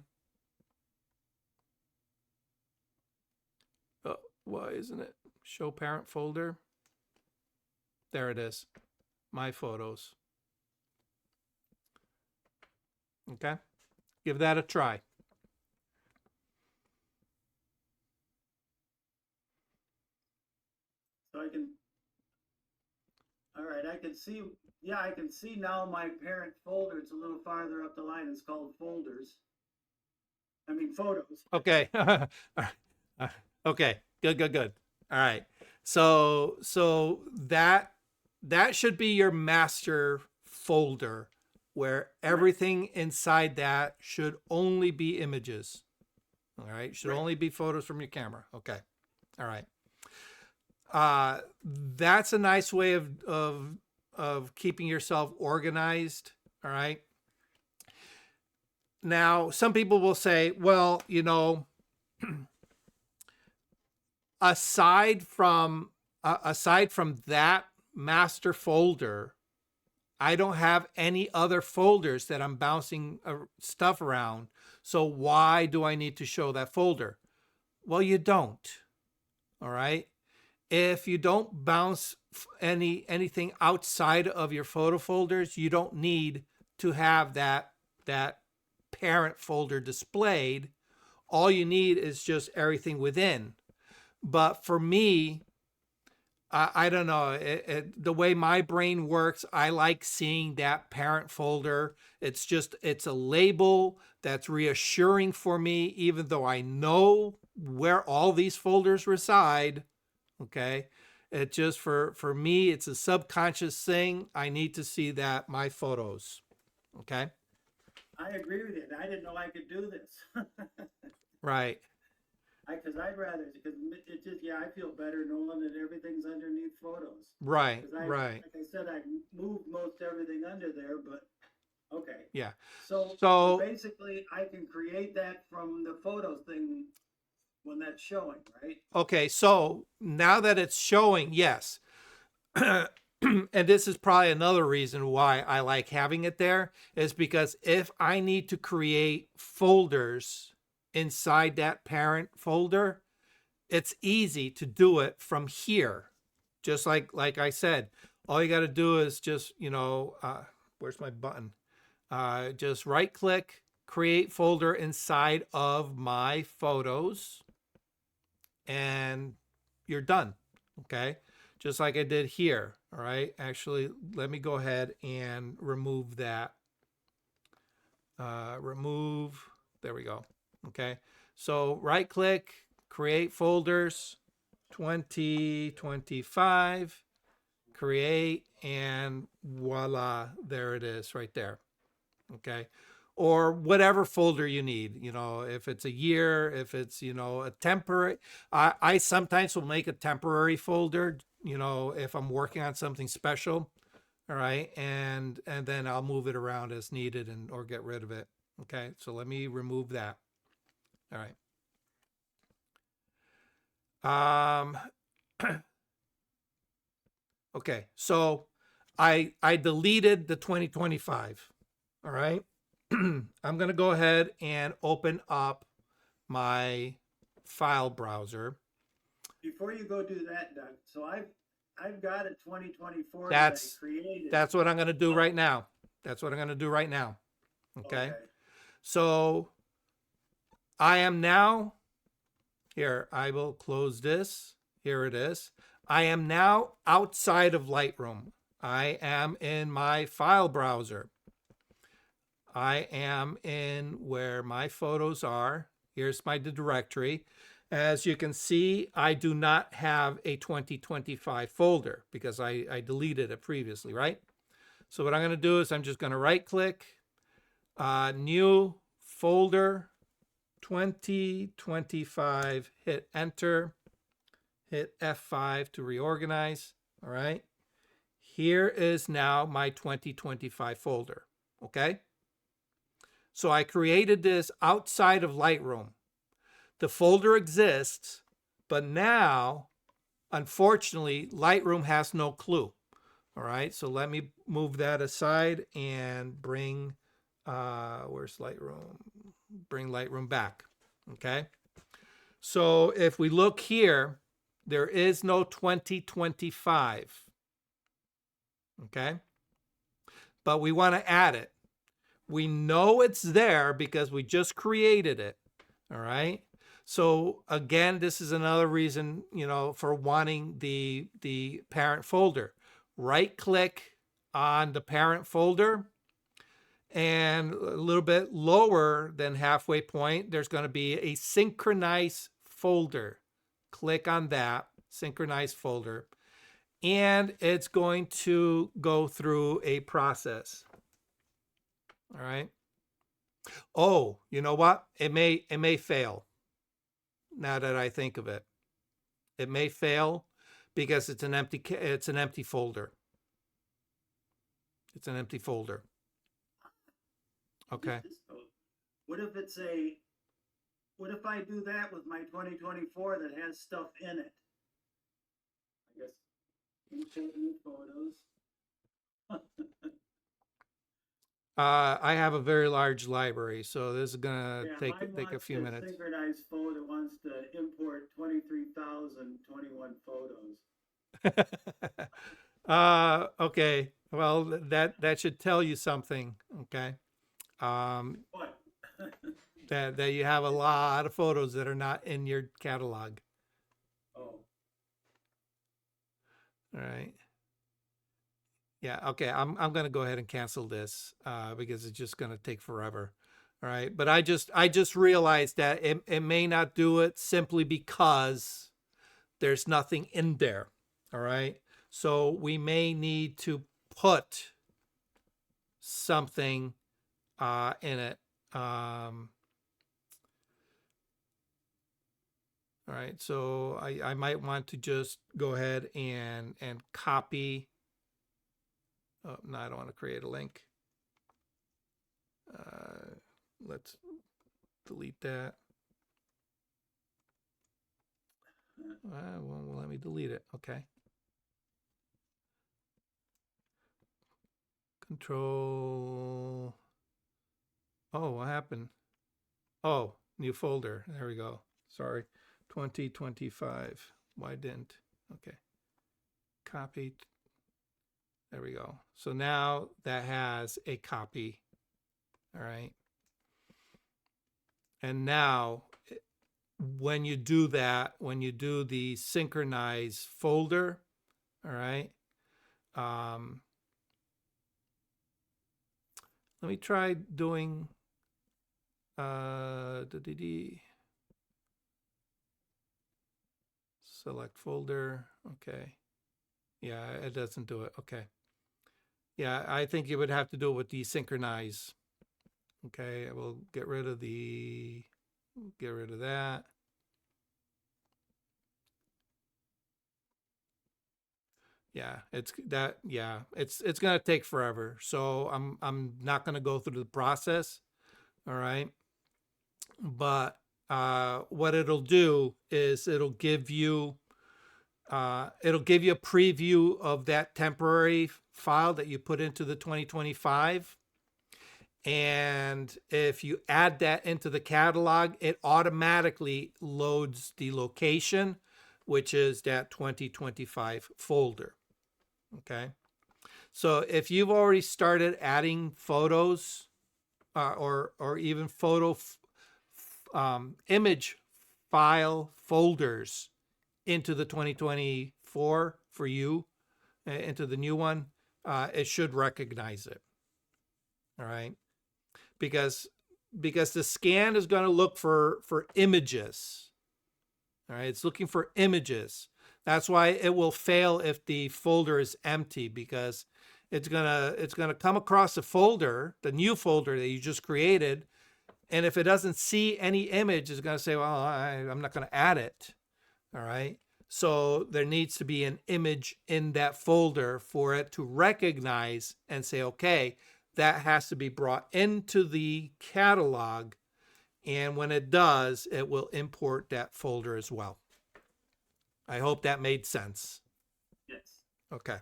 Oh, why isn't it? Show parent folder. There it is. My photos. Okay. Give that a try. So all right, I can see, yeah, I can see now my parent folder. It's a little farther up the line. It's called folders. I mean, photos. Okay. Okay. Good. All right. So that should be your master folder, where everything inside that should only be images. All right. Should only be photos from your camera. Okay. All right. That's a nice way of keeping yourself organized. All right. Now, some people will say, well, aside from that master folder, I don't have any other folders that I'm bouncing stuff around. So why do I need to show that folder? Well, you don't. All right. If you don't bounce anything outside of your photo folders, you don't need to have that parent folder displayed. All you need is just everything within. But for me, I don't know, the way my brain works, I like seeing that parent folder. It's a label that's reassuring for me, even though I know where all these folders reside. Okay. It just, for me, it's a subconscious thing. I need to see that my photos. Okay. I agree with you. I didn't know I could do this. Right. Because it's just, yeah, I feel better knowing that everything's underneath photos. Right. Like I said, I moved most everything under there, but okay. Yeah. So basically, I can create that from the photos thing when that's showing, right? Okay. So now that it's showing, yes. And this is probably another reason why I like having it there, is because if I need to create folders inside that parent folder, it's easy to do it from here. Just like I said, all you got to do is just, where's my button? Just right click, create folder inside of my photos, and you're done. Okay. Just like I did here. All right. Actually, let me go ahead and remove that. Remove. There we go. Okay. So right click, create folders, 2025, create, and voila, there it is right there. Okay. Or whatever folder you need, if it's a year, if it's, a temporary, I sometimes will make a temporary folder, if I'm working on something special. All right. And then I'll move it around as needed or get rid of it. Okay. So let me remove that. All right. Okay. So I deleted the 2025. All right. I'm going to go ahead and open up my file browser. Before you go do that, Doug, so I've got a 2024 That's that I created. That's what I'm going to do right now. That's what I'm going to do right now. Okay. So I am now here. I will close this. Here it is. I am now outside of Lightroom. I am in my file browser. I am in where my photos are. Here's my directory. As you can see, I do not have a 2025 folder because I deleted it previously, right? So what I'm going to do is I'm just going to right click, new folder, 2025, hit enter, hit F5 to reorganize. All right. Here is now my 2025 folder. Okay. So I created this outside of Lightroom. The folder exists, but now, unfortunately, Lightroom has no clue. All right, so let me move that aside and bring, where's Lightroom? Bring Lightroom back, okay? So if we look here, there is no 2025, okay? But we want to add it. We know it's there because we just created it, all right? So again, this is another reason, for wanting the parent folder. Right click on the parent folder, and a little bit lower than halfway point, there's going to be a synchronize folder. Click on that, synchronize folder, and it's going to go through a process. All right. Oh, you know what? It may fail. Now that I think of it, it may fail because it's an empty folder. It's an empty folder. Okay. What if I do that with my 2024 that has stuff in it? I guess insert new photos. I have a very large library, so this is gonna take a few minutes. Synchronized folder wants to import 23,021 photos. Okay. Well, that should tell you something. Okay. What? that you have a lot of photos that are not in your catalog. Oh. All right. Yeah. Okay. I'm going to go ahead and cancel this because it's just going to take forever. All right. But I just realized that it may not do it simply because there's nothing in there. All right. So we may need to put something in it. All right, so I might want to just go ahead and copy. Oh, no, I don't want to create a link. Let's delete that. Well, let me delete it. Okay. Control. Oh, what happened? Oh, new folder. There we go. Sorry, 2025. Why didn't? Okay. Copy. There we go. So now that has a copy. All right. And now when you do that, when you do the synchronize folder, all right, let me try doing select folder. Okay. Yeah, it doesn't do it. Okay. Yeah, I think you would have to do it with desynchronize. Okay, I will get rid of that. Yeah, it's going to take forever. So I'm not going to go through the process. All right. But what it'll do is it'll give you a preview of that temporary file that you put into the 2025. And if you add that into the catalog, it automatically loads the location, which is that 2025 folder. Okay. So if you've already started adding photos or even photo image file folders into the 2024 for you, into the new one, it should recognize it. All right. Because the scan is going to look for images. All right. It's looking for images. That's why it will fail if the folder is empty, because it's gonna come across the folder, the new folder that you just created, and if it doesn't see any image, it's gonna say, well, I'm not gonna add it. All right. So there needs to be an image in that folder for it to recognize and say, okay, that has to be brought into the catalog. And when it does, it will import that folder as well. I hope that made sense. Yes. Okay.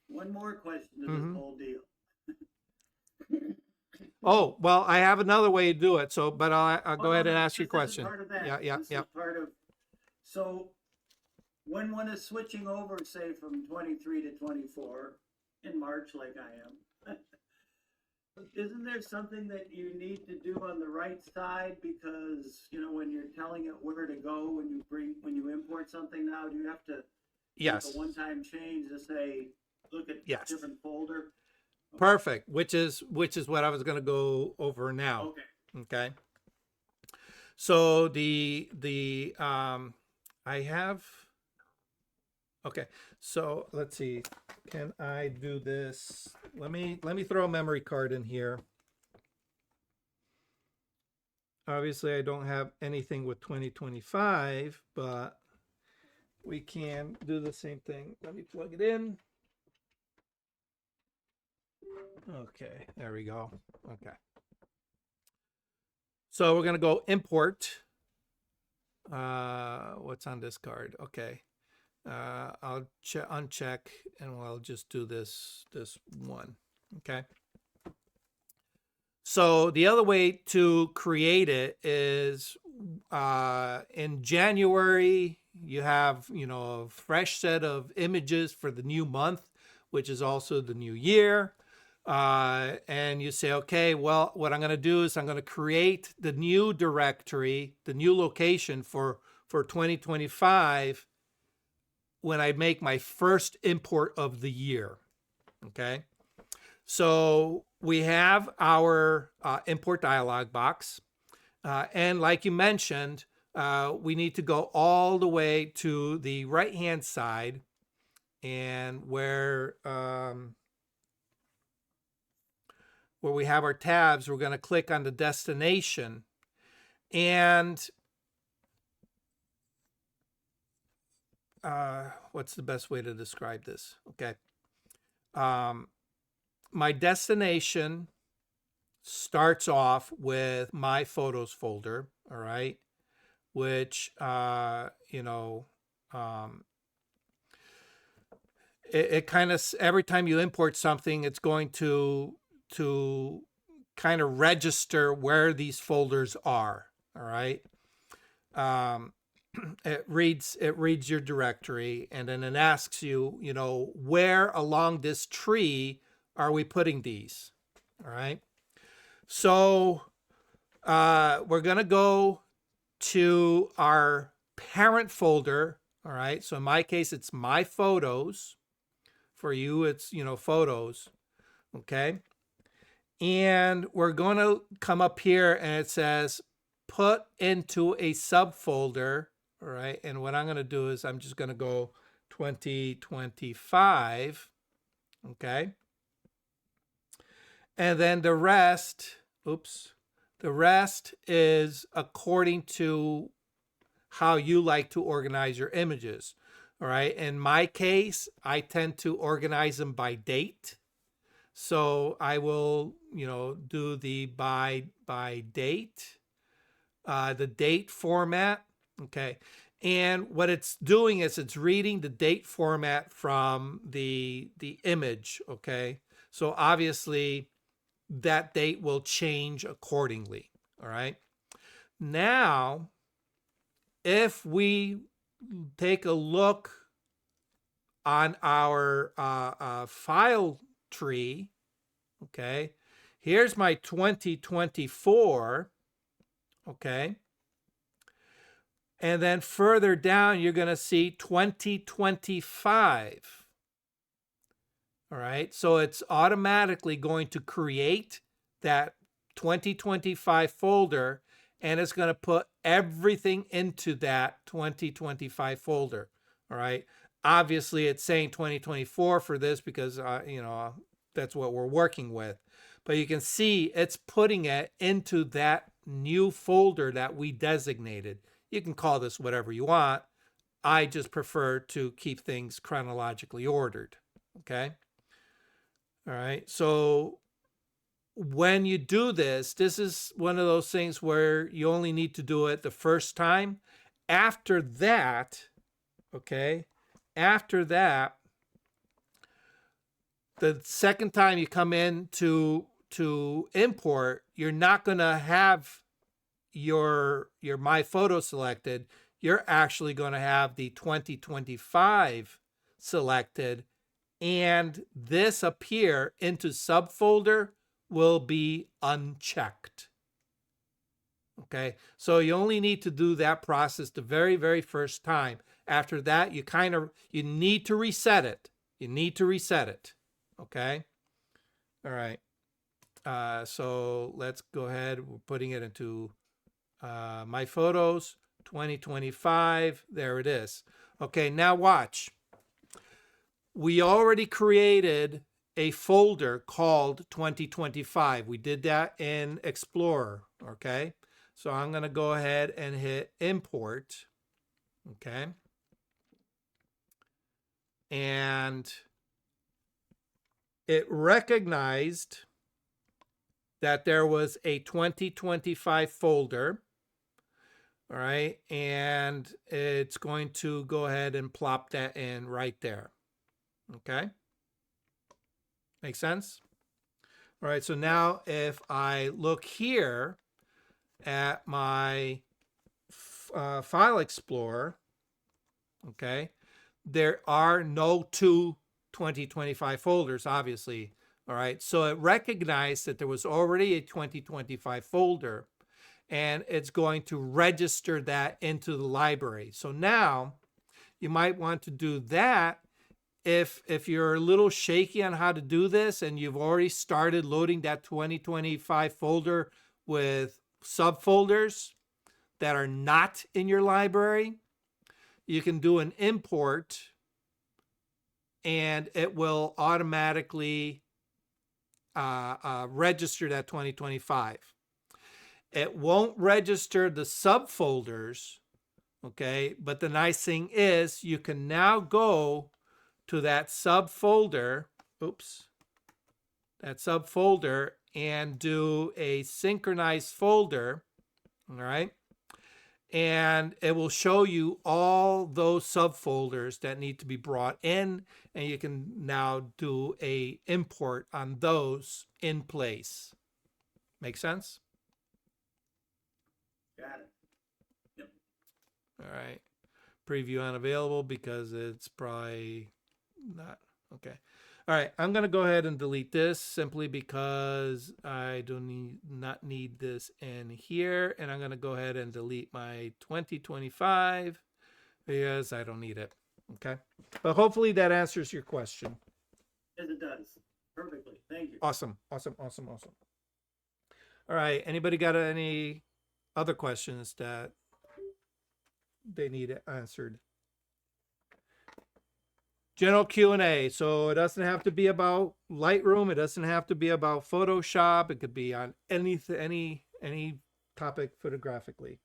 One more question to this whole deal. Oh, well, I have another way to do it. So, but I'll go ahead and ask your This question. is part of that. Yeah. This is part of, so when one is switching over, say from 23 to 24 in March, like I am, isn't there something that you need to do on the right side? Because, you know, when you're telling it where to go, when you import something now, do you have to make a one-time change to say, look at different folder? Perfect. Which is what I was going to go over now. Okay. So I have, okay. So let's see. Can I do this? Let me throw a memory card in here. Obviously, I don't have anything with 2025, but we can do the same thing. Let me plug it in. Okay, there we go. Okay. So we're going to go import. What's on this card? Okay. I'll uncheck and we'll just do this one. Okay. So the other way to create it is in January, you have, a fresh set of images for the new month, which is also the new year. And you say, okay, well, what I'm going to do is I'm going to create the new directory, the new location for 2025 when I make my first import of the year. Okay. So we have our import dialog box. And like you mentioned, we need to go all the way to the right-hand side, and where we have our tabs, we're going to click on the destination. And what's the best way to describe this? Okay. My destination starts off with my photos folder, all right, which, it kind of, every time you import something, it's going to kind of register where these folders are. All right. It reads your directory, and then it asks you, where along this tree are we putting these? All right. So we're going to go to our parent folder. All right. So in my case, it's my photos. For you, it's, photos. Okay. And we're going to come up here and it says put into a subfolder. All right. And what I'm going to do is I'm just going to go 2025. Okay. And then the rest is according to how you like to organize your images. All right. In my case, I tend to organize them by date. So I will, do the by date, the date format. Okay. And what it's doing is it's reading the date format from the image. Okay. So obviously that date will change accordingly. All right. Now, if we take a look on our file tree, okay, here's my 2024, okay, and then further down you're going to see 2025. All right, so it's automatically going to create that 2025 folder, and it's going to put everything into that 2025 folder. All right, obviously it's saying 2024 for this because that's what we're working with, but you can see it's putting it into that new folder that we designated. You can call this whatever you want. I just prefer to keep things chronologically ordered. Okay. All right. So when you do this, this is one of those things where you only need to do it the first time. After that, okay, after that, the second time you come in to import, you're not going to have your My Photo selected. You're actually going to have the 2025 selected, and this appear into subfolder will be unchecked. Okay, so you only need to do that process the very, very first time. After that, you need to reset it. You need to reset it. Okay. All right. So let's go ahead. We're putting it into My Photos 2025. There it is. Okay, now watch. We already created a folder called 2025. We did that in Explorer. Okay. So I'm going to go ahead and hit import. Okay. And it recognized that there was a 2025 folder. All right. And it's going to go ahead and plop that in right there. Okay. Make sense? All right. So now if I look here at my File Explorer, okay, there are no two 2025 folders, obviously. All right. So it recognized that there was already a 2025 folder, and it's going to register that into the library. So now you might want to do that if you're a little shaky on how to do this and you've already started loading that 2025 folder with subfolders that are not in your library. You can do an import and it will automatically register that 2025. It won't register the subfolders, okay? But the nice thing is you can now go to that subfolder, and do a synchronized folder, all right? And it will show you all those subfolders that need to be brought in, and you can now do a import on those in place. Make sense? Got it. All right. Preview unavailable because it's probably not. Okay. All right. I'm going to go ahead and delete this simply because I not need this in here. And I'm going to go ahead and delete my 2025 because I don't need it. Okay. But hopefully that answers your question. Yes, it does. Perfectly. Thank you. Awesome. Awesome. Awesome. Awesome. All right. Anybody got any other questions that they need answered? General Q&A. So it doesn't have to be about Lightroom. It doesn't have to be about Photoshop. It could be on any topic photographically.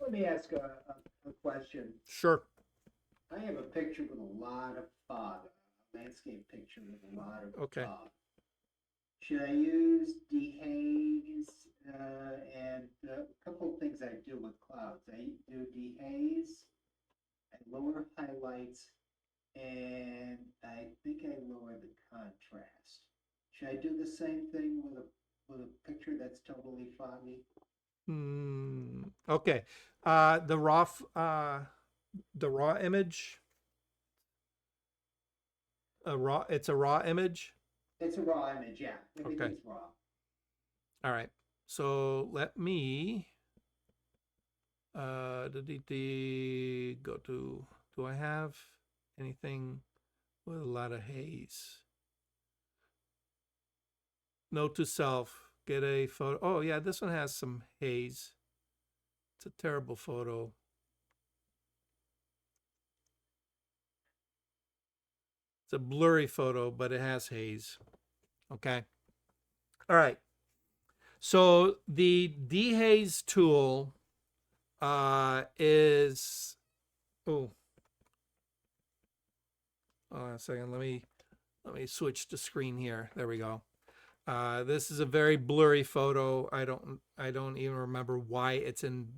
Let me ask a question. Sure. I have a picture with a lot of fog, a landscape picture with a lot of Okay. fog. Should I use dehaze? And a couple of things I do with clouds. I do dehaze, I lower highlights, and I think I lower the contrast. Should I do the same thing with a picture that's totally foggy? Okay. The raw image. It's a raw image. It's a raw image, yeah. Everything's raw. All right. So let me go to, do I have anything with a lot of haze? Note to self, get a photo. Oh yeah, this one has some haze. It's a terrible photo. It's a blurry photo, but it has haze. Okay. All right. So the dehaze tool is, hold on a second. Let me switch the screen here. There we go. This is a very blurry photo. I don't even remember why it's in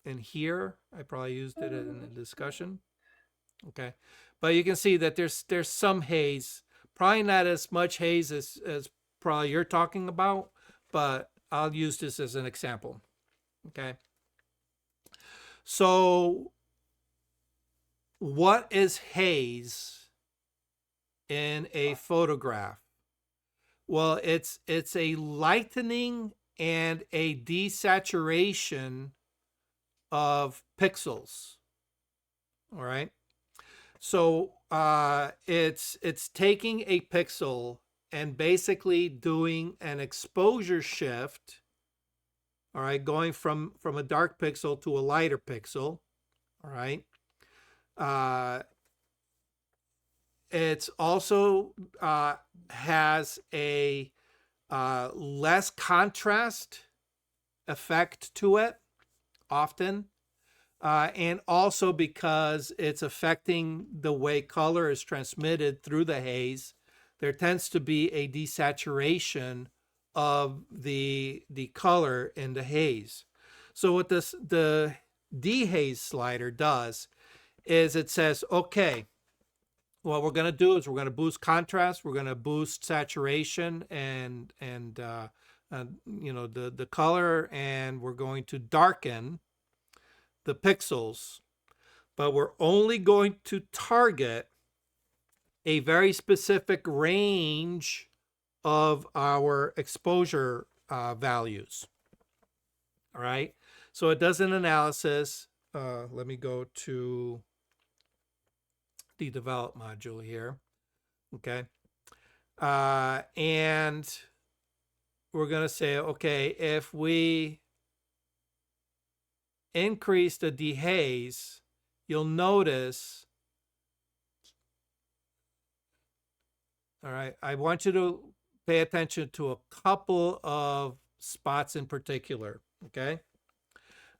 here. I probably used it in the discussion. Okay, but you can see that there's some haze. Probably not as much haze as probably you're talking about, but I'll use this as an example. Okay. So what is haze in a photograph? Well, it's a lightening and a desaturation of pixels. All right. So it's taking a pixel and basically doing an exposure shift. All right, going from a dark pixel to a lighter pixel. All right. It's also has a less contrast effect to it often. And also because it's affecting the way color is transmitted through the haze, there tends to be a desaturation of the color in the haze. So what the dehaze slider does is it says, okay, what we're going to do is we're going to boost contrast, we're going to boost saturation and you know, the color, and we're going to darken the pixels, but we're only going to target a very specific range of our exposure values. All right, so it does an analysis. Let me go to the develop module here. Okay, and we're going to say, okay, if we increase the dehaze, you'll notice, all right, I want you to pay attention to a couple of spots in particular, okay?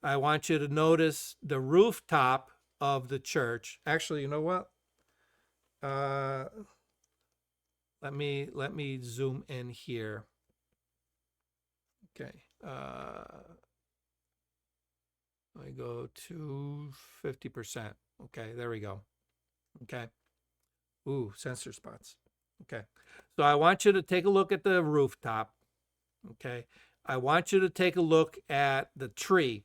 I want you to notice the rooftop of the church. Actually, you know what? Let me zoom in here. Okay. I go to 50%. Okay, there we go. Okay. Ooh, sensor spots. Okay. So I want you to take a look at the rooftop. Okay. I want you to take a look at the tree.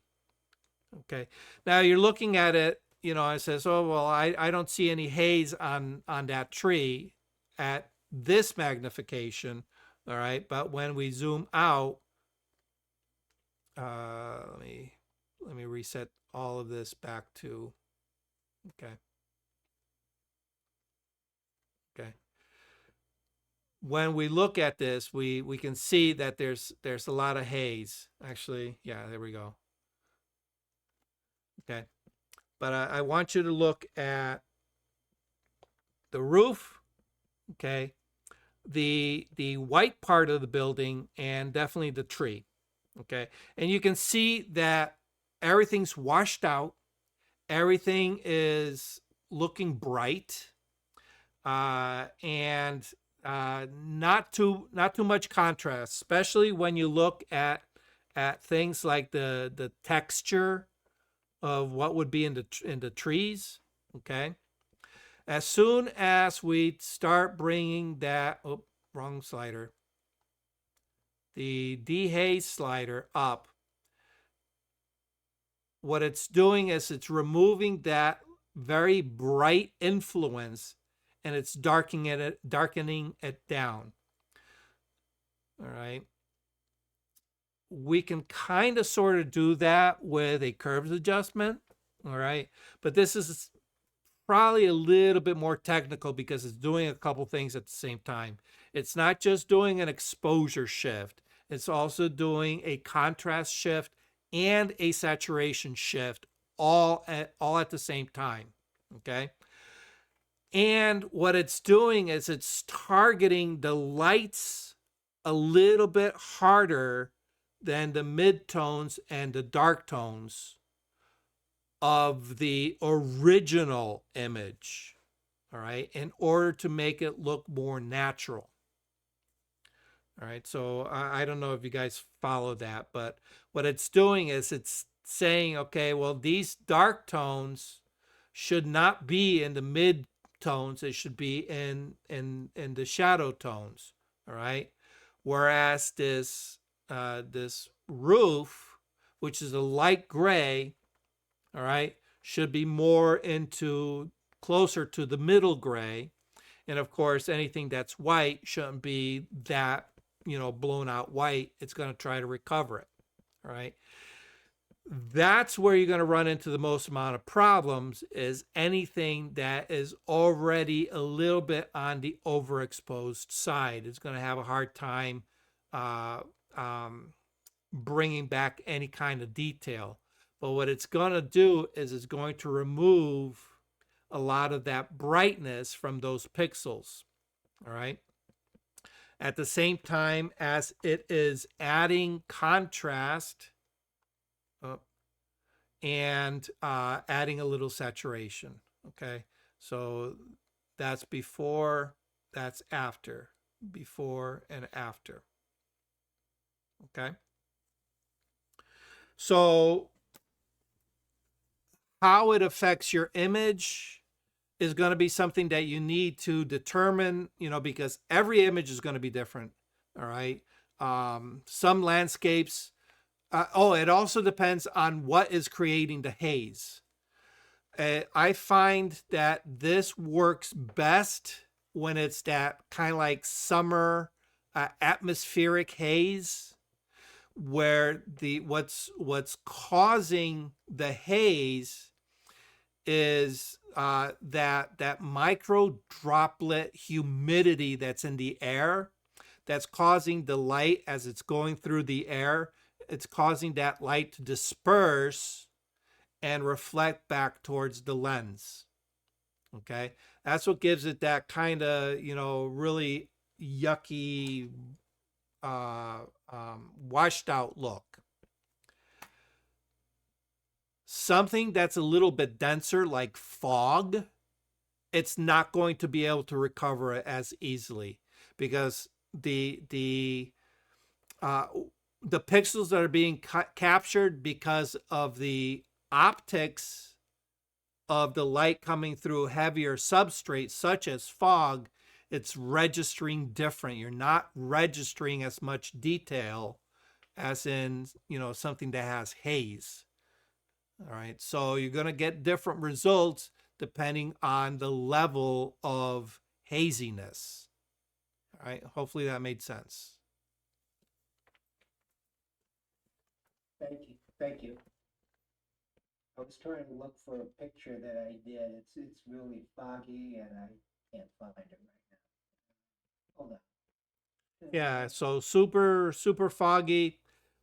Okay. Now you're looking at it, you know, it says, oh, well, I don't see any haze on that tree at this magnification. All right. But when we zoom out, let me reset all of this back to, okay. Okay. When we look at this, we can see that there's a lot of haze. Actually, yeah, there we go. Okay. But I want you to look at the roof, okay, the white part of the building, and definitely the tree, okay. And you can see that everything's washed out. Everything is looking bright, and not too much contrast, especially when you look at things like the texture of what would be in the trees. Okay. As soon as we start bringing that, oh, wrong slider, the dehaze slider up, what it's doing is it's removing that very bright influence, and it's darkening it down. All right. We can kind of sort of do that with a curves adjustment. All right. But this is probably a little bit more technical because it's doing a couple things at the same time. It's not just doing an exposure shift. It's also doing a contrast shift and a saturation shift all at the same time. Okay. And what it's doing is it's targeting the lights a little bit harder than the midtones and the dark tones of the original image, all right, in order to make it look more natural. All right, so I don't know if you guys follow that, but what it's doing is it's saying, okay, well, these dark tones should not be in the mid tones, they should be in the shadow tones, all right? Whereas this roof, which is a light gray, all right, should be more into closer to the middle gray. And of course, anything that's white shouldn't be that, you know, blown out white. It's going to try to recover it. All right. That's where you're going to run into the most amount of problems, is anything that is already a little bit on the overexposed side. It's going to have a hard time bringing back any kind of detail. But what it's going to do is it's going to remove a lot of that brightness from those pixels. All right. At the same time as it is adding contrast and adding a little saturation. Okay. So that's before, that's after, before and after. Okay. So how it affects your image is going to be something that you need to determine, you know, because every image is going to be different. All right. Some landscapes, it also depends on what is creating the haze. I find that this works best when it's that kind of like summer atmospheric haze, where what's causing the haze is that micro droplet humidity that's in the air, that's causing the light as it's going through the air. It's causing that light to disperse and reflect back towards the lens. Okay, that's what gives it that kind of, you know, really yucky, washed out look. Something that's a little bit denser, like fog, it's not going to be able to recover it as easily, because the pixels that are being captured because of the optics of the light coming through heavier substrates such as fog it's registering different. You're not registering as much detail as in, something that has haze. All right. So you're going to get different results depending on the level of haziness. All right. Hopefully that made sense. Thank you, thank you. I was trying to look for a picture that I did. It's really foggy and I can't find it right now. Hold on. Yeah. So super, super foggy.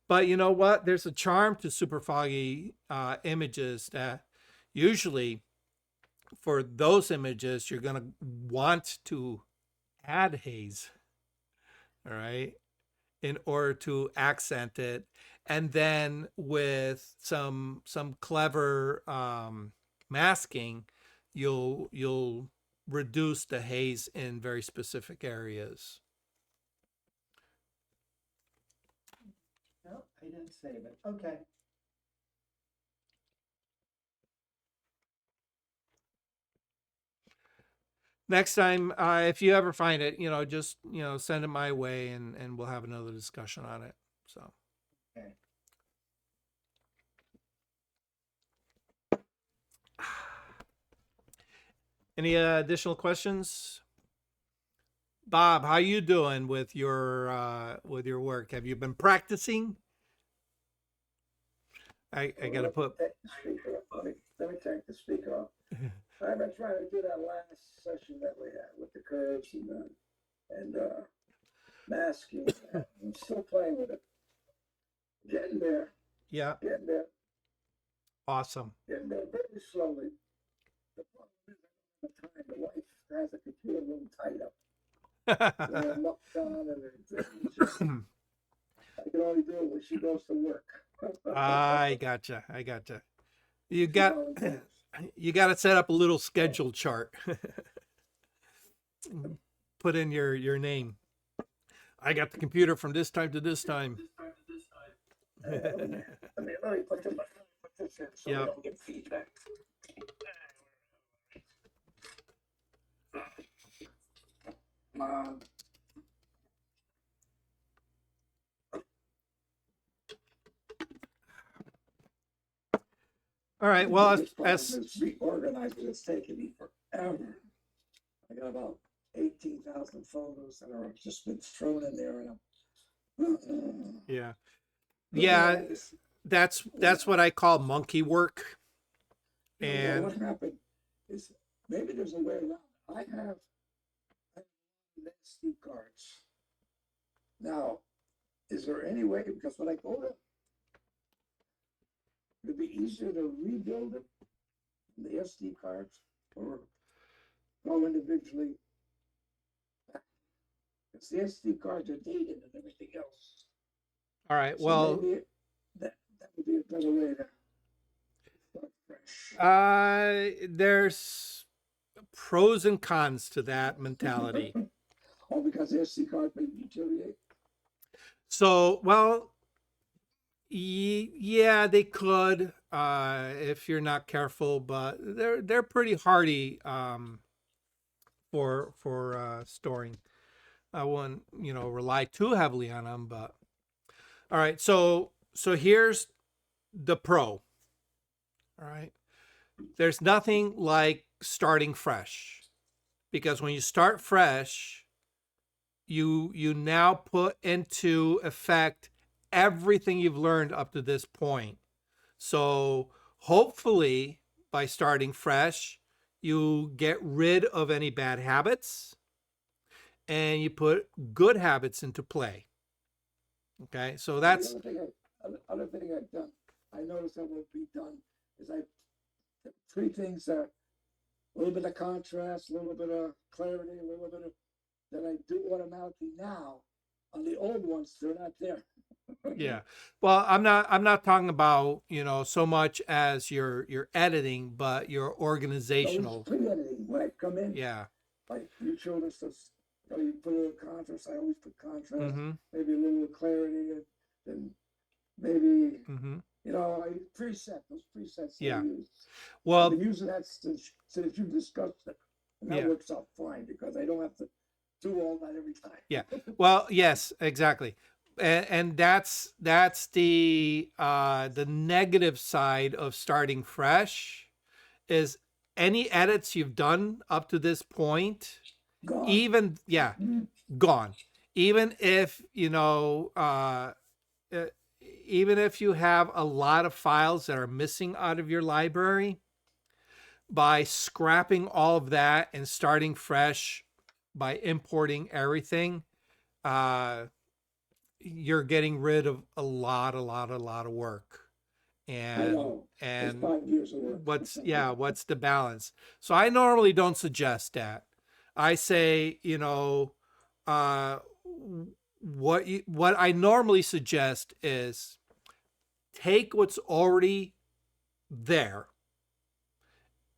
But you know what? There's a charm to super foggy images that usually for those images, you're going to want to add haze. All right. In order to accent it, and then with some clever masking, you'll reduce the haze in very specific areas. No, I didn't save it. Okay. Next time, if you ever find it, just send it my way, and we'll have another discussion on it. So. Okay. Any additional questions? Bob, how you doing with your work? Have you been practicing? I gotta put. Take the speaker off. Let me take the speaker off. I've been trying to do that last session that we had with the curves and masking. I'm still playing with it. Getting there. Yeah, Getting there. awesome. Getting there very slowly. The problem is I don't have the time. The wife has a computer a little tied up. I'm up down and I can only do it when she goes to work. I gotcha. You got to set up a little schedule chart. Put in your name. I got the computer from this time to this time. Let me put this in so we don't get feedback. All right. Well, as reorganized, it's taken me forever. I got about 18,000 photos that are just been thrown in there, and yeah, that's what I call monkey work. And what happened is maybe there's a way around. I have SD cards. Now, is there any way? Because when I go to, it'd be easier to rebuild it in the SD cards or go individually. Because the SD cards are dated and everything else. all right. So Well, maybe that would be a better way to start fresh. there's pros and cons to that mentality. Oh, because the SD card may deteriorate. So, well, yeah, they could if you're not careful, but they're pretty hardy for storing. I wouldn't rely too heavily on them, but all right. So here's the pro. All right, there's nothing like starting fresh, because when you start fresh, you now put into effect everything you've learned up to this point. So hopefully by starting fresh, you get rid of any bad habits and you put good habits into play. Okay, so that's the other thing I've done. I noticed that will be done is three things are a little bit of contrast, a little bit of clarity, a little bit of that I do automatically now. On the old ones, they're not there. yeah. Well, I'm not talking about so much as your editing, but your organizational. Pre-editing when I come in. Yeah. Like you showed us this. You put a little contrast. I always put contrast. Mm-hmm. Maybe a little clarity, and maybe Mm-hmm. I preset those presets. Yeah. I use. Well, I've been using that since you discussed it, and that Yeah. works out fine because I don't have to do all that every time. Yeah. Well, yes, exactly. And that's the negative side of starting fresh is any edits you've done up to this point, Gone. even gone. Even if even if you have a lot of files that are missing out of your library, by scrapping all of that and starting fresh by importing everything, you're getting rid of a lot of work. I And know. It's 5 years of work. what's the balance? So I normally don't suggest that. I say, what I normally suggest is take what's already there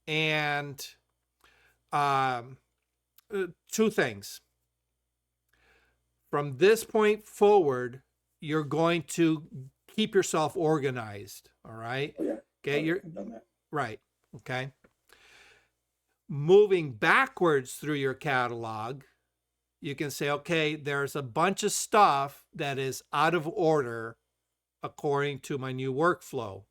and two things. From this point forward, you're going to keep yourself organized. All right. Oh, yeah. Okay. You're I've done that. right. Okay. Moving backwards through your catalog, you can say, okay, there's a bunch of stuff that is out of order according to my new workflow.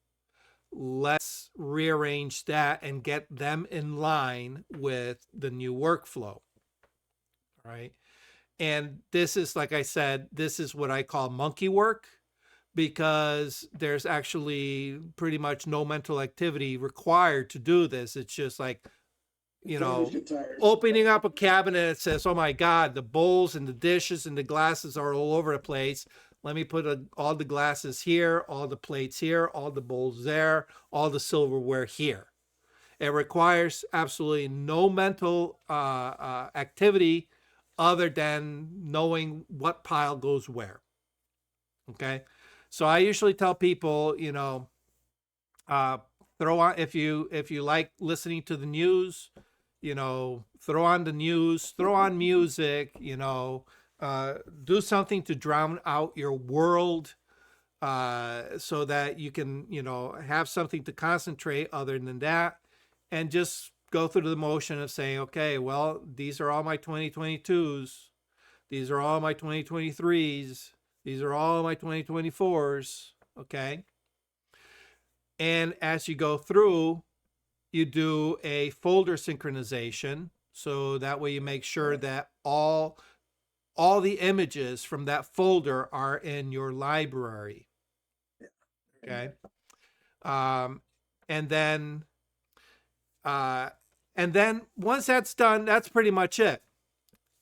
Let's rearrange that and get them in line with the new workflow. All right. And this is, like I said, this is what I call monkey work, because there's actually pretty much no mental activity required to do this. It's just like, opening up a cabinet that says, oh my God, the bowls and the dishes and the glasses are all over the place. Let me put all the glasses here, all the plates here, all the bowls there, all the silverware here. It requires absolutely no mental activity other than knowing what pile goes where. Okay. So I usually tell people, throw on, if you like listening to the news, throw on the news, throw on music, do something to drown out your world, so that you can, have something to concentrate other than that, and just go through the motion of saying, okay, well, these are all my 2022s. These are all my 2023s. These are all my 2024s. Okay. And as you go through, you do a folder synchronization. So that way you make sure that all the images from that folder are in your library. Okay. And then once that's done, that's pretty much it.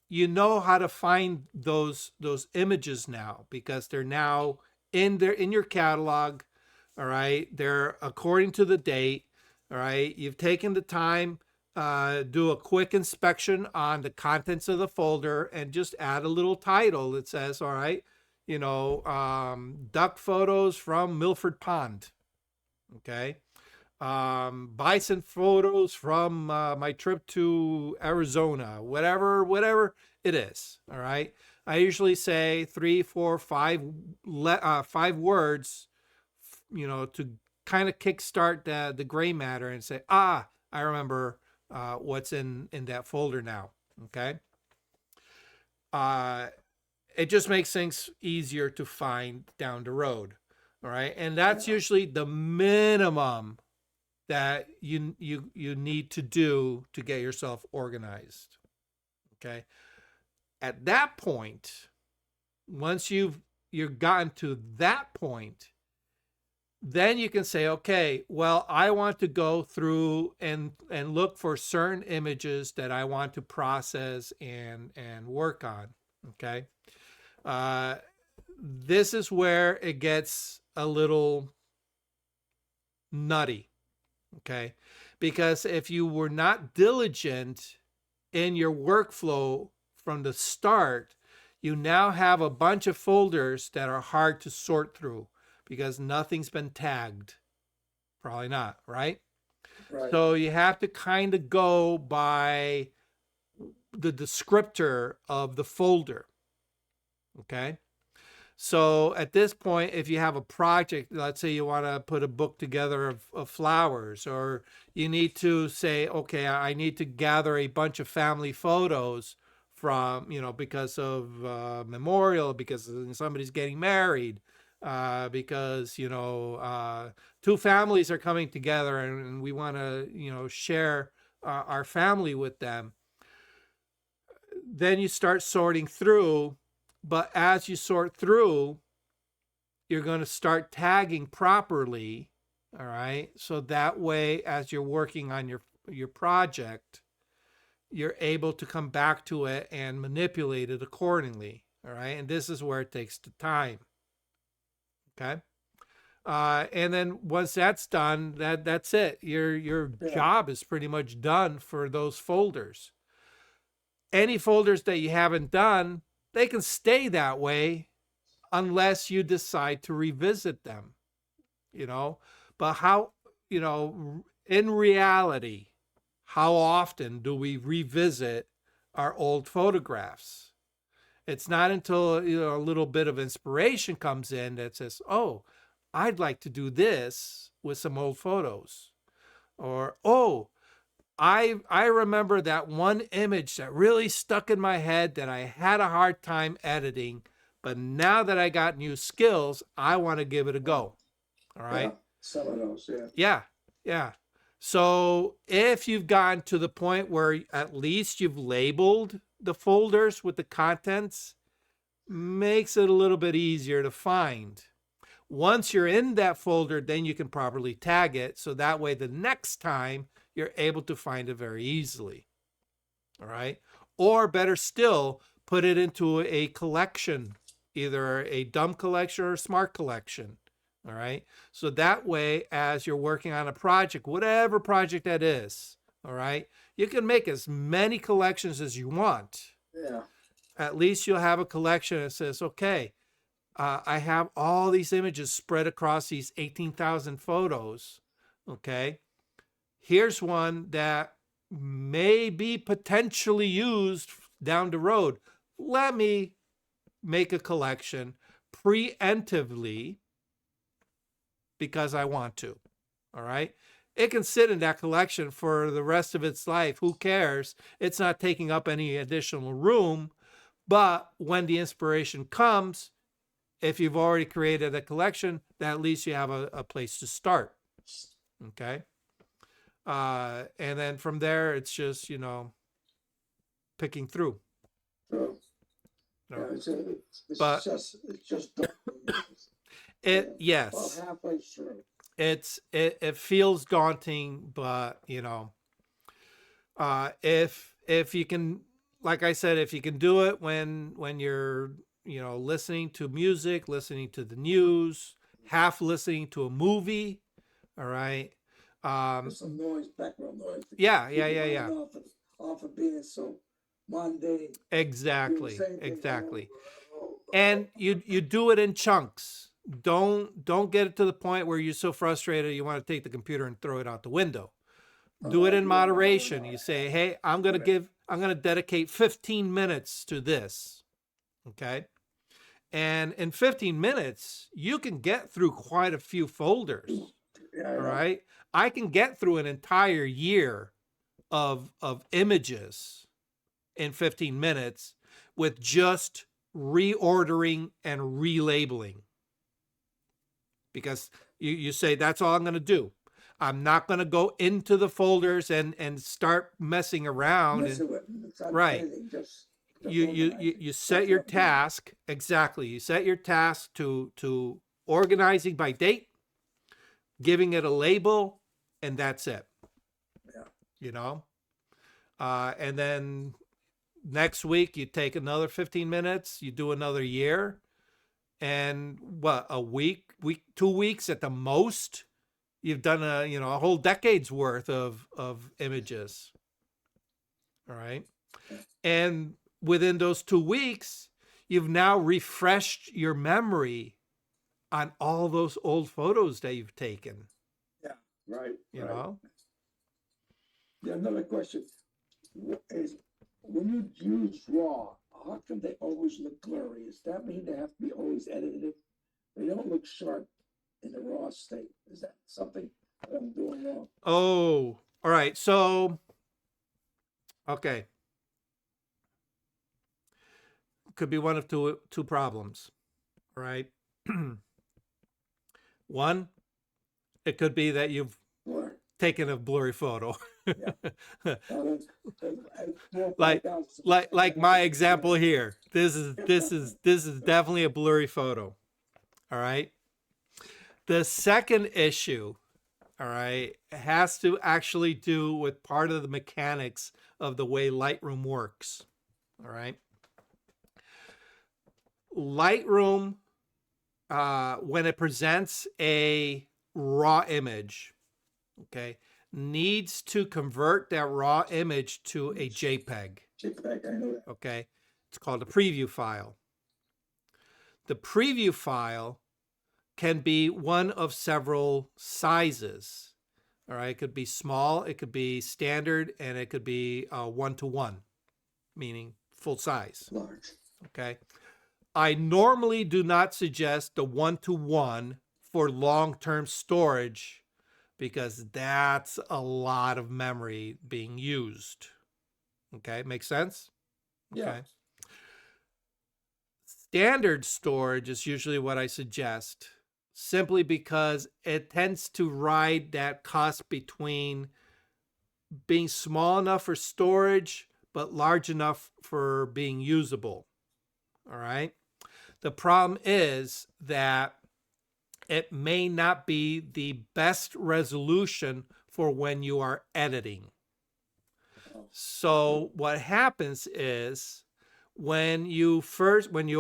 You know how to find those images now, because they're now in your catalog. All right. They're according to the date. All right. You've taken the time, do a quick inspection on the contents of the folder and just add a little title that says, all right, duck photos from Milford Pond. Okay. Bison photos from my trip to Arizona, whatever it is. All right. I usually say 3, 4, 5 words, to kind of kickstart the gray matter and say, I remember what's in that folder now. Okay. It just makes things easier to find down the road. All right. And that's usually the minimum that you need to do to get yourself organized. Okay. At that point, once you've gotten to that point, then you can say, okay, well, I want to go through and look for certain images that I want to process and work on. Okay. This is where it gets a little nutty. Okay. Because if you were not diligent in your workflow from the start, you now have a bunch of folders that are hard to sort through because nothing's been tagged. Probably not, right? Right. So you have to kind of go by the descriptor of the folder. Okay. So at this point, if you have a project, let's say you want to put a book together of flowers, or you need to say, okay, I need to gather a bunch of family photos from, because of memorial, because somebody's getting married, because, two families are coming together and we want to, share our family with them. Then you start sorting through, but as you sort through, you're going to start tagging properly. All right. So that way, as you're working on your project, you're able to come back to it and manipulate it accordingly. All right. And this is where it takes the time. Okay. And then once that's done, that's it. Your job is pretty much done for those folders. Any folders that you haven't done, they can stay that way unless you decide to revisit them, But how, in reality, how often do we revisit our old photographs? It's not until, a little bit of inspiration comes in that says, oh, I'd like to do this with some old photos. Or, oh, I remember that one image that really stuck in my head that I had a hard time editing, but now that I got new skills, I want to give it a go. All right. Yeah, some of those, yeah. Yeah. Yeah. So if you've gotten to the point where at least you've labeled the folders with the contents, makes it a little bit easier to find. Once you're in that folder, then you can properly tag it. So that way, the next time you're able to find it very easily. All right. Or better still, put it into a collection, either a dumb collection or a smart collection. All right. So that way, as you're working on a project, whatever project that is, all right, you can make as many collections as you want. Yeah. At least you'll have a collection that says, okay, I have all these images spread across these 18,000 photos. Okay. Here's one that may be potentially used down the road. Let me make a collection preemptively because I want to. All right. It can sit in that collection for the rest of its life. Who cares? It's not taking up any additional room. But when the inspiration comes, if you've already created a collection, then at least you have a place to start. Okay. And then from there, it's just, picking through. True. No. Yeah, it's But- just Yes, about halfway through. it feels daunting, but if you can, like I said, if you can do it when you're listening to music, listening to the news, half listening to a movie, all right. There's some noise, background noise. Yeah. Off of being so mundane. Exactly. Do the same thing Exactly. over and over. And you do it in chunks. Don't get it to the point where you're so frustrated you want to take the computer and throw it out the window. Do it in moderation. You say, hey, I'm going to dedicate 15 minutes to this. Okay. And in 15 minutes, you can get through quite a few folders. Yeah, All right. I can get through an entire year of images in 15 minutes with just reordering and relabeling. Because you say, that's all I'm going to do. I'm not going to go into the folders and start messing around. Right. You set your task. Exactly. You set your task to organizing by date, giving it a label, and that's it. Yeah. And then next week you take another 15 minutes, you do another year, and a week, 2 weeks at the most, you've done a whole decade's worth of images. All right. And within those 2 weeks, you've now refreshed your memory on all those old photos that you've taken. Yeah, right. You know? Yeah, another question is, when you use RAW, how come they always look blurry? Does that mean they have to be always edited? They don't look sharp in the raw state. Is that something that I'm doing wrong? Oh, all right. So, okay. could be one of two problems, right? One, it could be that you've Or, taken a blurry photo. well, more like breakouts. like my example here. This is definitely a blurry photo. All right. The second issue, all right, has to actually do with part of the mechanics of the way Lightroom works. All right. Lightroom, when it presents a raw image, okay, needs to convert that raw image to a JPEG. JPEG, I know that. Okay. It's called a preview file. The preview file can be one of several sizes. All right. It could be small, it could be standard, and it could be 1:1, meaning full size. Large. Okay. I normally do not suggest the 1:1 for long-term storage because that's a lot of memory being used. Okay, makes sense? Yeah. Okay. Standard storage is usually what I suggest, simply because it tends to ride that cusp between being small enough for storage but large enough for being usable. All right. The problem is that it may not be the best resolution for when you are editing. So what happens is when you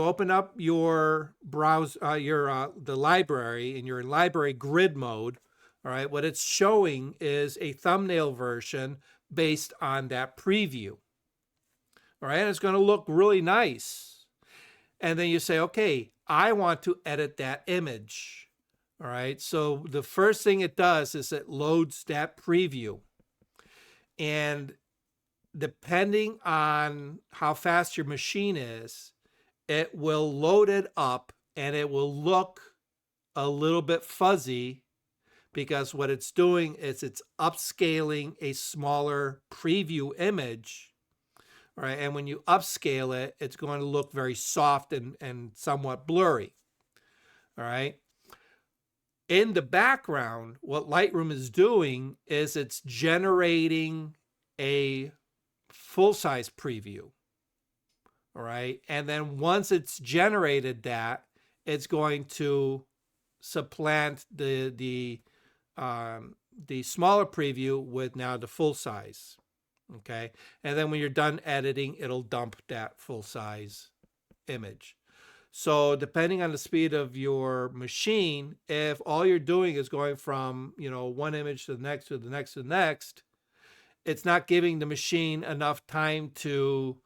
open up your browse, the library, and you're in library grid mode, all right, what it's showing is a thumbnail version based on that preview. All right, and it's going to look really nice. And then you say, okay, I want to edit that image. All right, so the first thing it does is it loads that preview. And depending on how fast your machine is, it will load it up and it will look a little bit fuzzy because what it's doing is it's upscaling a smaller preview image. All right, and when you upscale it, it's going to look very soft and somewhat blurry. All right. In the background, what Lightroom is doing is it's generating a full-size preview. All right. And then once it's generated that, it's going to supplant the smaller preview with now the full size. Okay. And then when you're done editing, it'll dump that full size image. So depending on the speed of your machine, if all you're doing is going from, one image to the next, to the next, to the next, it's not giving the machine enough time to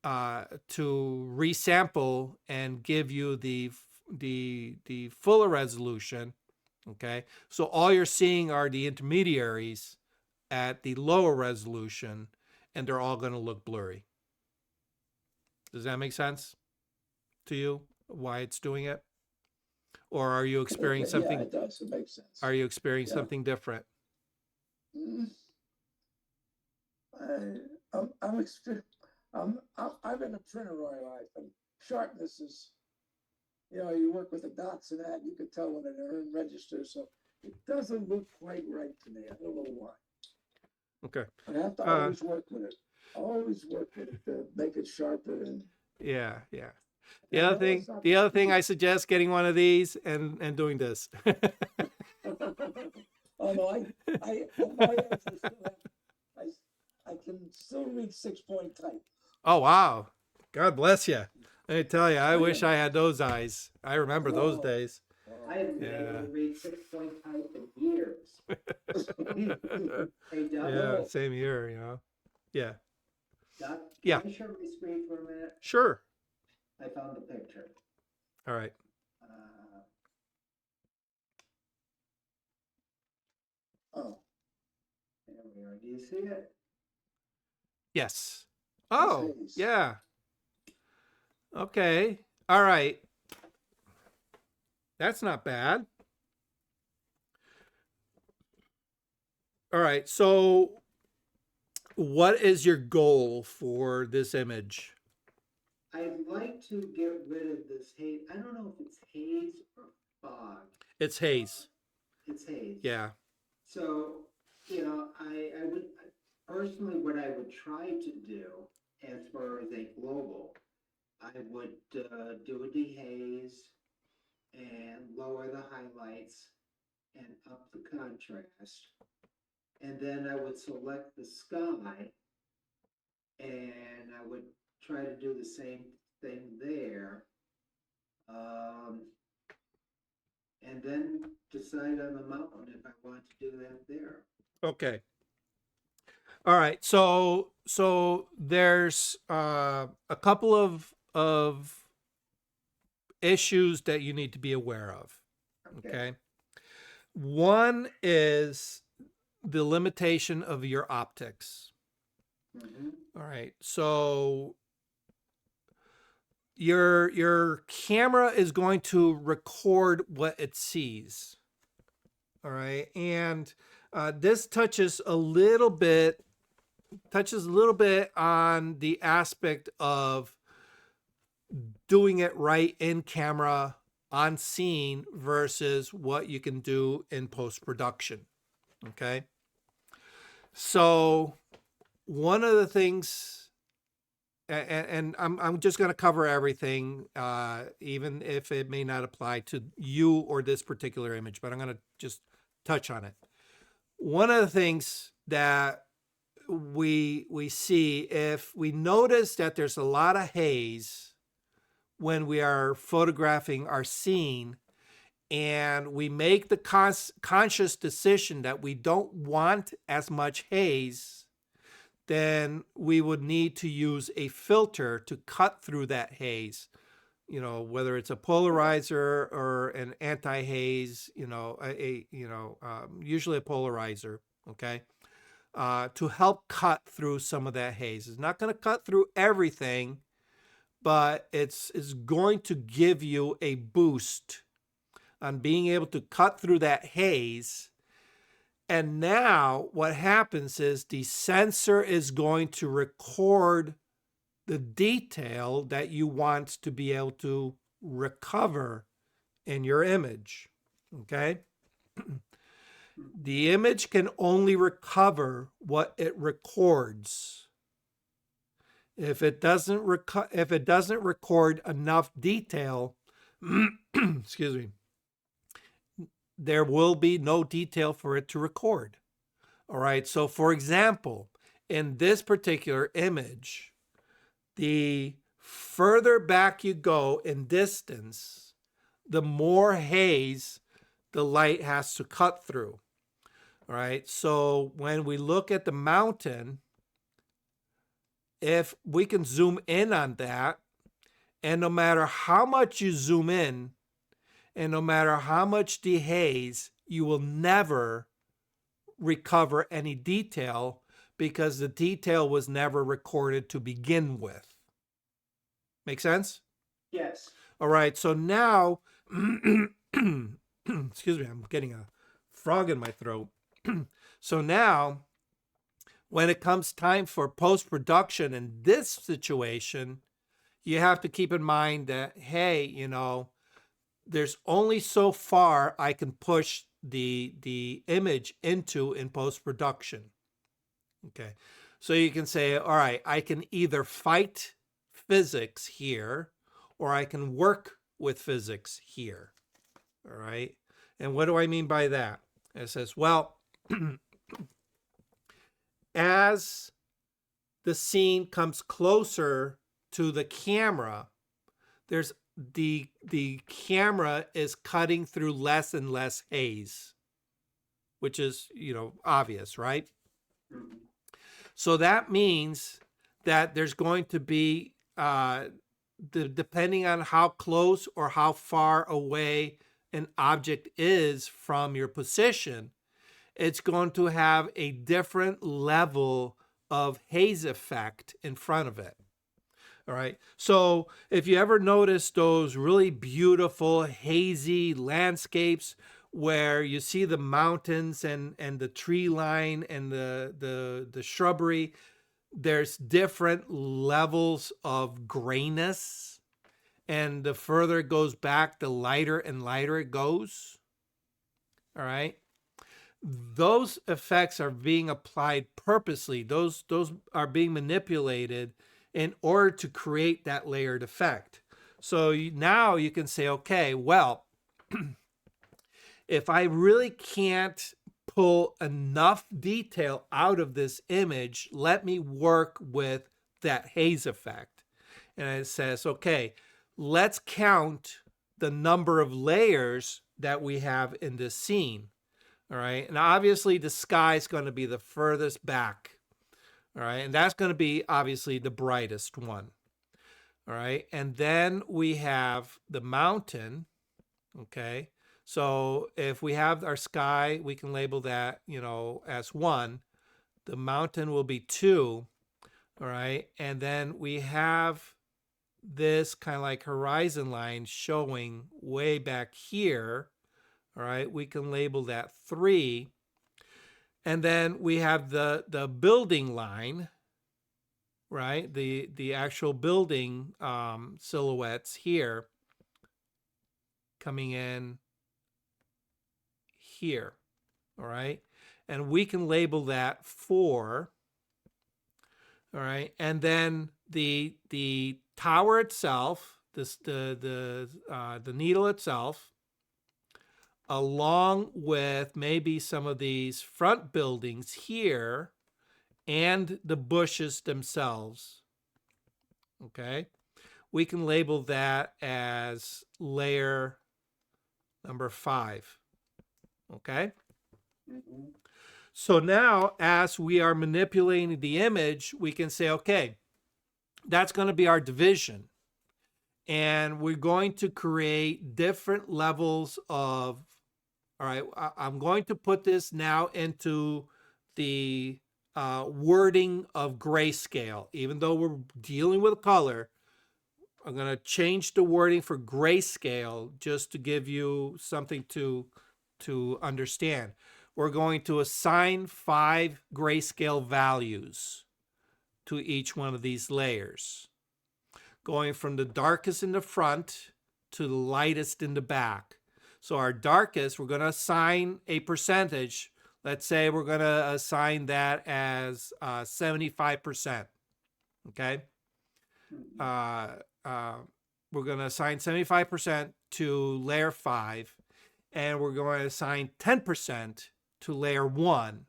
resample and give you the fuller resolution. Okay. So all you're seeing are the intermediaries at the lower resolution, and they're all going to look blurry. Does that make sense to you, why it's doing it? Or are you experiencing something? Yeah, it does. It makes sense. Are you experiencing something different? I've been a printer all my life, and sharpness is, you work with the dots and that, you can tell when they're in register, so it doesn't look quite right to me. I don't know why. Okay. I have to always work with it. Always work with it to make it sharper. And yeah. The other thing I suggest getting one of these and doing this. Oh no, I can still read 6-point type. Oh wow, God bless you. Let me tell you, I wish I had those eyes. I remember those days. I haven't been able to read 6-point type in years. Hey, Doug. Yeah, same here. Yeah. Doug, Yeah. can you share my screen for a minute? Sure. I found the picture. All right. Oh, There we are. Do you see it? Yes. Oh, haze. yeah. Okay. All right. That's not bad. All right. So what is your goal for this image? I'd like to get rid of this haze. I don't know if it's haze or fog. It's haze. It's haze. Yeah. So, I would personally, what I would try to do as far as a global, I would do a dehaze and lower the highlights and up the contrast. And then I would select the sky and I would try to do the same thing there. And then decide on the mountain if I want to do that there. Okay. All right. So there's a couple of issues that you need to be aware of. Okay. One is the limitation of your optics. All right. So your camera is going to record what it sees. All right. And this touches a little bit on the aspect of doing it right in camera on scene versus what you can do in post-production. Okay. So one of the things, and I'm just going to cover everything, even if it may not apply to you or this particular image, but I'm going to just touch on it. One of the things that we see, if we notice that there's a lot of haze when we are photographing our scene, and we make the conscious decision that we don't want as much haze, then we would need to use a filter to cut through that haze. Whether it's a polarizer or an anti-haze, usually a polarizer, okay, to help cut through some of that haze. It's not going to cut through everything, but it's going to give you a boost on being able to cut through that haze. And now what happens is the sensor is going to record the detail that you want to be able to recover in your image. Okay? The image can only recover what it records. If it doesn't record enough detail, excuse me, there will be no detail for it to record. All right. So for example, in this particular image, the further back you go in distance, the more haze the light has to cut through. All right. So when we look at the mountain, if we can zoom in on that, and no matter how much you zoom in, and no matter how much dehaze, you will never recover any detail because the detail was never recorded to begin with. Make sense? Yes. All right, so now, excuse me, I'm getting a frog in my throat. So now, when it comes time for post-production in this situation, you have to keep in mind that, hey, there's only so far I can push the image into in post-production. Okay. So you can say, all right, I can either fight physics here or I can work with physics here. All right. And what do I mean by that? It says, well, as the scene comes closer to the camera, there's the camera is cutting through less and less haze, which is, obvious, right? So that means that there's going to be, depending on how close or how far away an object is from your position, it's going to have a different level of haze effect in front of it. All right. So if you ever notice those really beautiful hazy landscapes where you see the mountains and the tree line and the shrubbery, there's different levels of grayness, and the further it goes back, the lighter and lighter it goes. All right. Those effects are being applied purposely. Those are being manipulated in order to create that layered effect. So now you can say, okay, well, if I really can't pull enough detail out of this image, let me work with that haze effect. And it says, okay, let's count the number of layers that we have in this scene. All right. And obviously the sky is going to be the furthest back. All right. And that's going to be obviously the brightest one. All right. And then we have the mountain. Okay. So if we have our sky, we can label that, as 1. The mountain will be 2. All right. And then we have this kind of like horizon line showing way back here. All right, we can label that 3. And then we have the building line, right? The actual building silhouettes here coming in here. All right. And we can label that 4. All right. And then the tower itself, the needle itself, along with maybe some of these front buildings here and the bushes themselves. Okay, we can label that as layer number 5. Okay. Mm-hmm. So now as we are manipulating the image, we can say, okay, that's going to be our division. And we're going to create different levels of, all right, I'm going to put this now into the wording of grayscale. Even though we're dealing with color, I'm going to change the wording for grayscale just to give you something to understand. We're going to assign 5 grayscale values to each one of these layers, going from the darkest in the front to the lightest in the back. So our darkest, we're going to assign a percentage. Let's say we're going to assign that as 75%. Okay. We're going to assign 75% to layer 5, and we're going to assign 10% to layer 1.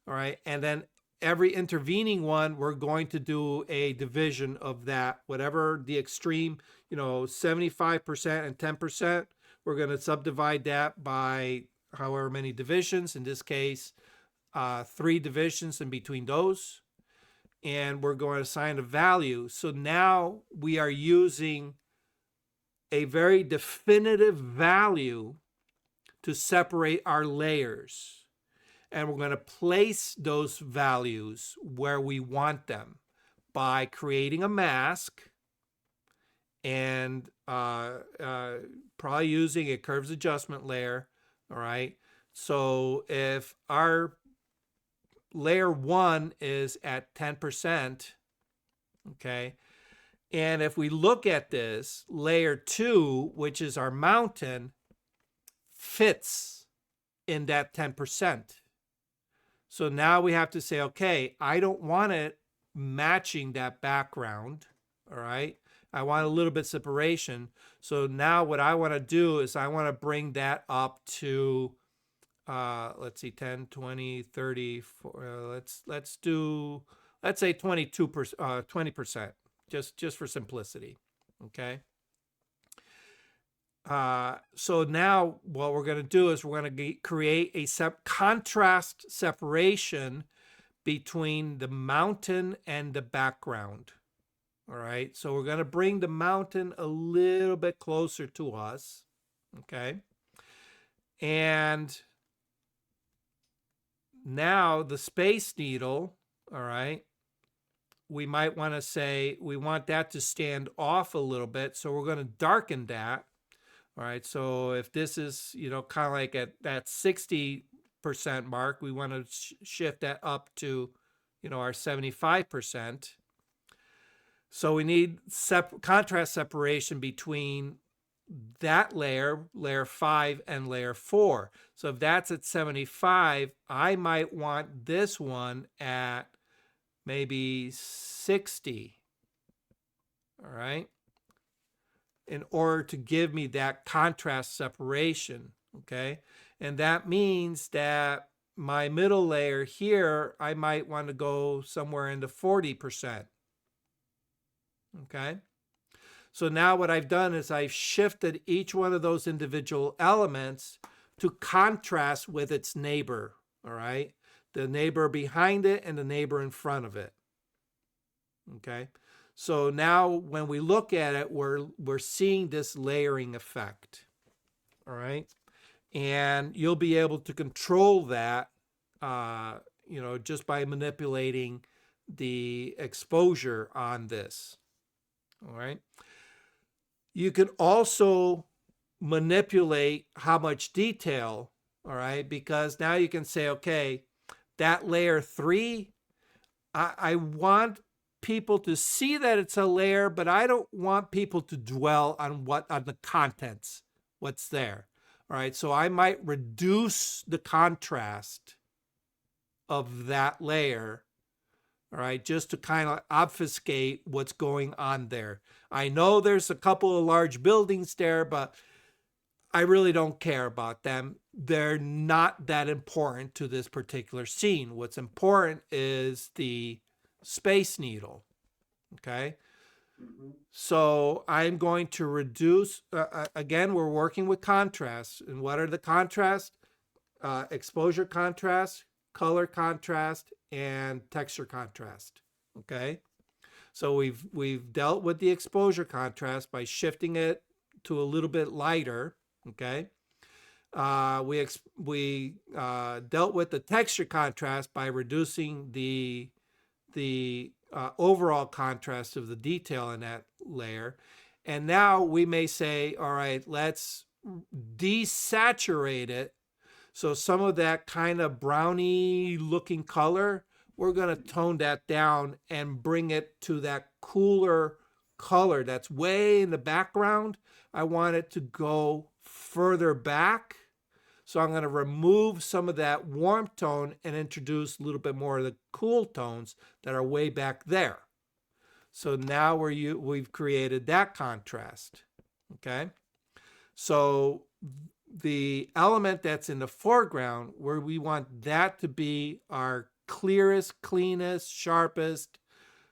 All right. And then every intervening one, we're going to do a division of that, whatever the extreme, 75% and 10%. We're going to subdivide that by however many divisions. In this case, 3 divisions in between those. And we're going to assign a value. So now we are using a very definitive value to separate our layers. And we're going to place those values where we want them by creating a mask and probably using a curves adjustment layer. All right. So if our layer 1 is at 10%, okay, and if we look at this, layer 2, which is our mountain, fits in that 10%. So now we have to say, okay, I don't want it matching that background. All right. I want a little bit separation. So now what I want to do is I want to bring that up to, let's see, 10, 20, 30, let's say 20%, just for simplicity. Okay. So now what we're going to do is we're going to create a contrast separation between the mountain and the background. All right. So we're going to bring the mountain a little bit closer to us. Okay. And now the Space Needle, all right, we might want to say we want that to stand off a little bit. So we're going to darken that. All right. So if this is, kind of like at that 60% mark, we want to shift that up to our 75%. So we need contrast separation between that layer, layer 5, and layer 4. So if that's at 75, I might want this one at maybe 60. All right, in order to give me that contrast separation. Okay, and that means that my middle layer here, I might want to go somewhere into 40%. Okay, so now what I've done is I've shifted each one of those individual elements to contrast with its neighbor. All right, the neighbor behind it and the neighbor in front of it. Okay, so now when we look at it, we're seeing this layering effect. All right, and you'll be able to control that, just by manipulating the exposure on this. All right, you can also manipulate how much detail. All right, because now you can say, okay, that layer 3, I want people to see that it's a layer, but I don't want people to dwell on the contents, what's there. All right, so I might reduce the contrast of that layer, all right, just to kind of obfuscate what's going on there. I know there's a couple of large buildings there, but I really don't care about them. They're not that important to this particular scene. What's important is the Space Needle. Okay, so I'm going to reduce, again, we're working with contrast. And what are the contrasts? Exposure contrast, color contrast, and texture contrast. Okay, so we've dealt with the exposure contrast by shifting it to a little bit lighter. Okay, we dealt with the texture contrast by reducing the overall contrast of the detail in that layer. And now we may say, all right, let's desaturate it. So some of that kind of browny looking color, we're going to tone that down and bring it to that cooler color that's way in the background. I want it to go further back. So I'm going to remove some of that warm tone and introduce a little bit more of the cool tones that are way back there. So now we've created that contrast. Okay, so the element that's in the foreground, where we want that to be our clearest, cleanest, sharpest,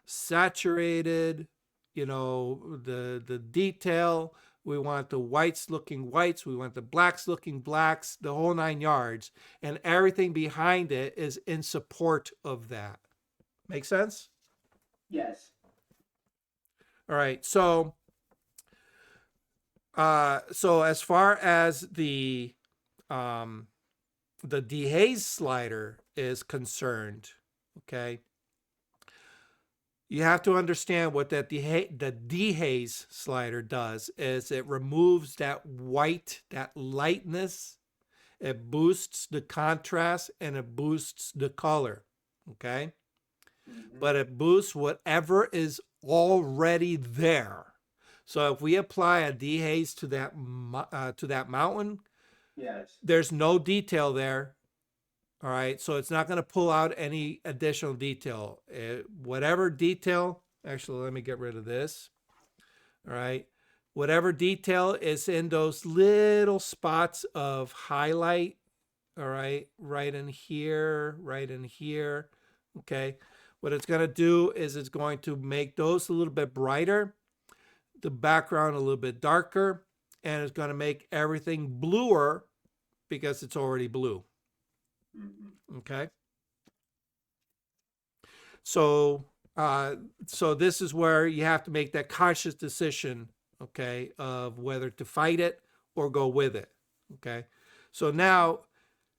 saturated, the detail. We want the whites looking whites. We want the blacks looking blacks, the whole 9 yards. And everything behind it is in support of that. Make sense? Yes. All right. So as far as the dehaze slider is concerned, okay, you have to understand what the dehaze slider does is it removes that white, that lightness. It boosts the contrast and it boosts the color. Okay. But it boosts whatever is already there. So if we apply a dehaze to that mountain, Yes. there's no detail there. All right, so it's not going to pull out any additional detail. Whatever detail, actually, let me get rid of this. All right, whatever detail is in those little spots of highlight, all right, right in here, okay. What it's going to do is it's going to make those a little bit brighter, the background a little bit darker, and it's going to make everything bluer because it's already blue. Okay. So this is where you have to make that conscious decision, okay, of whether to fight it or go with it. Okay. So now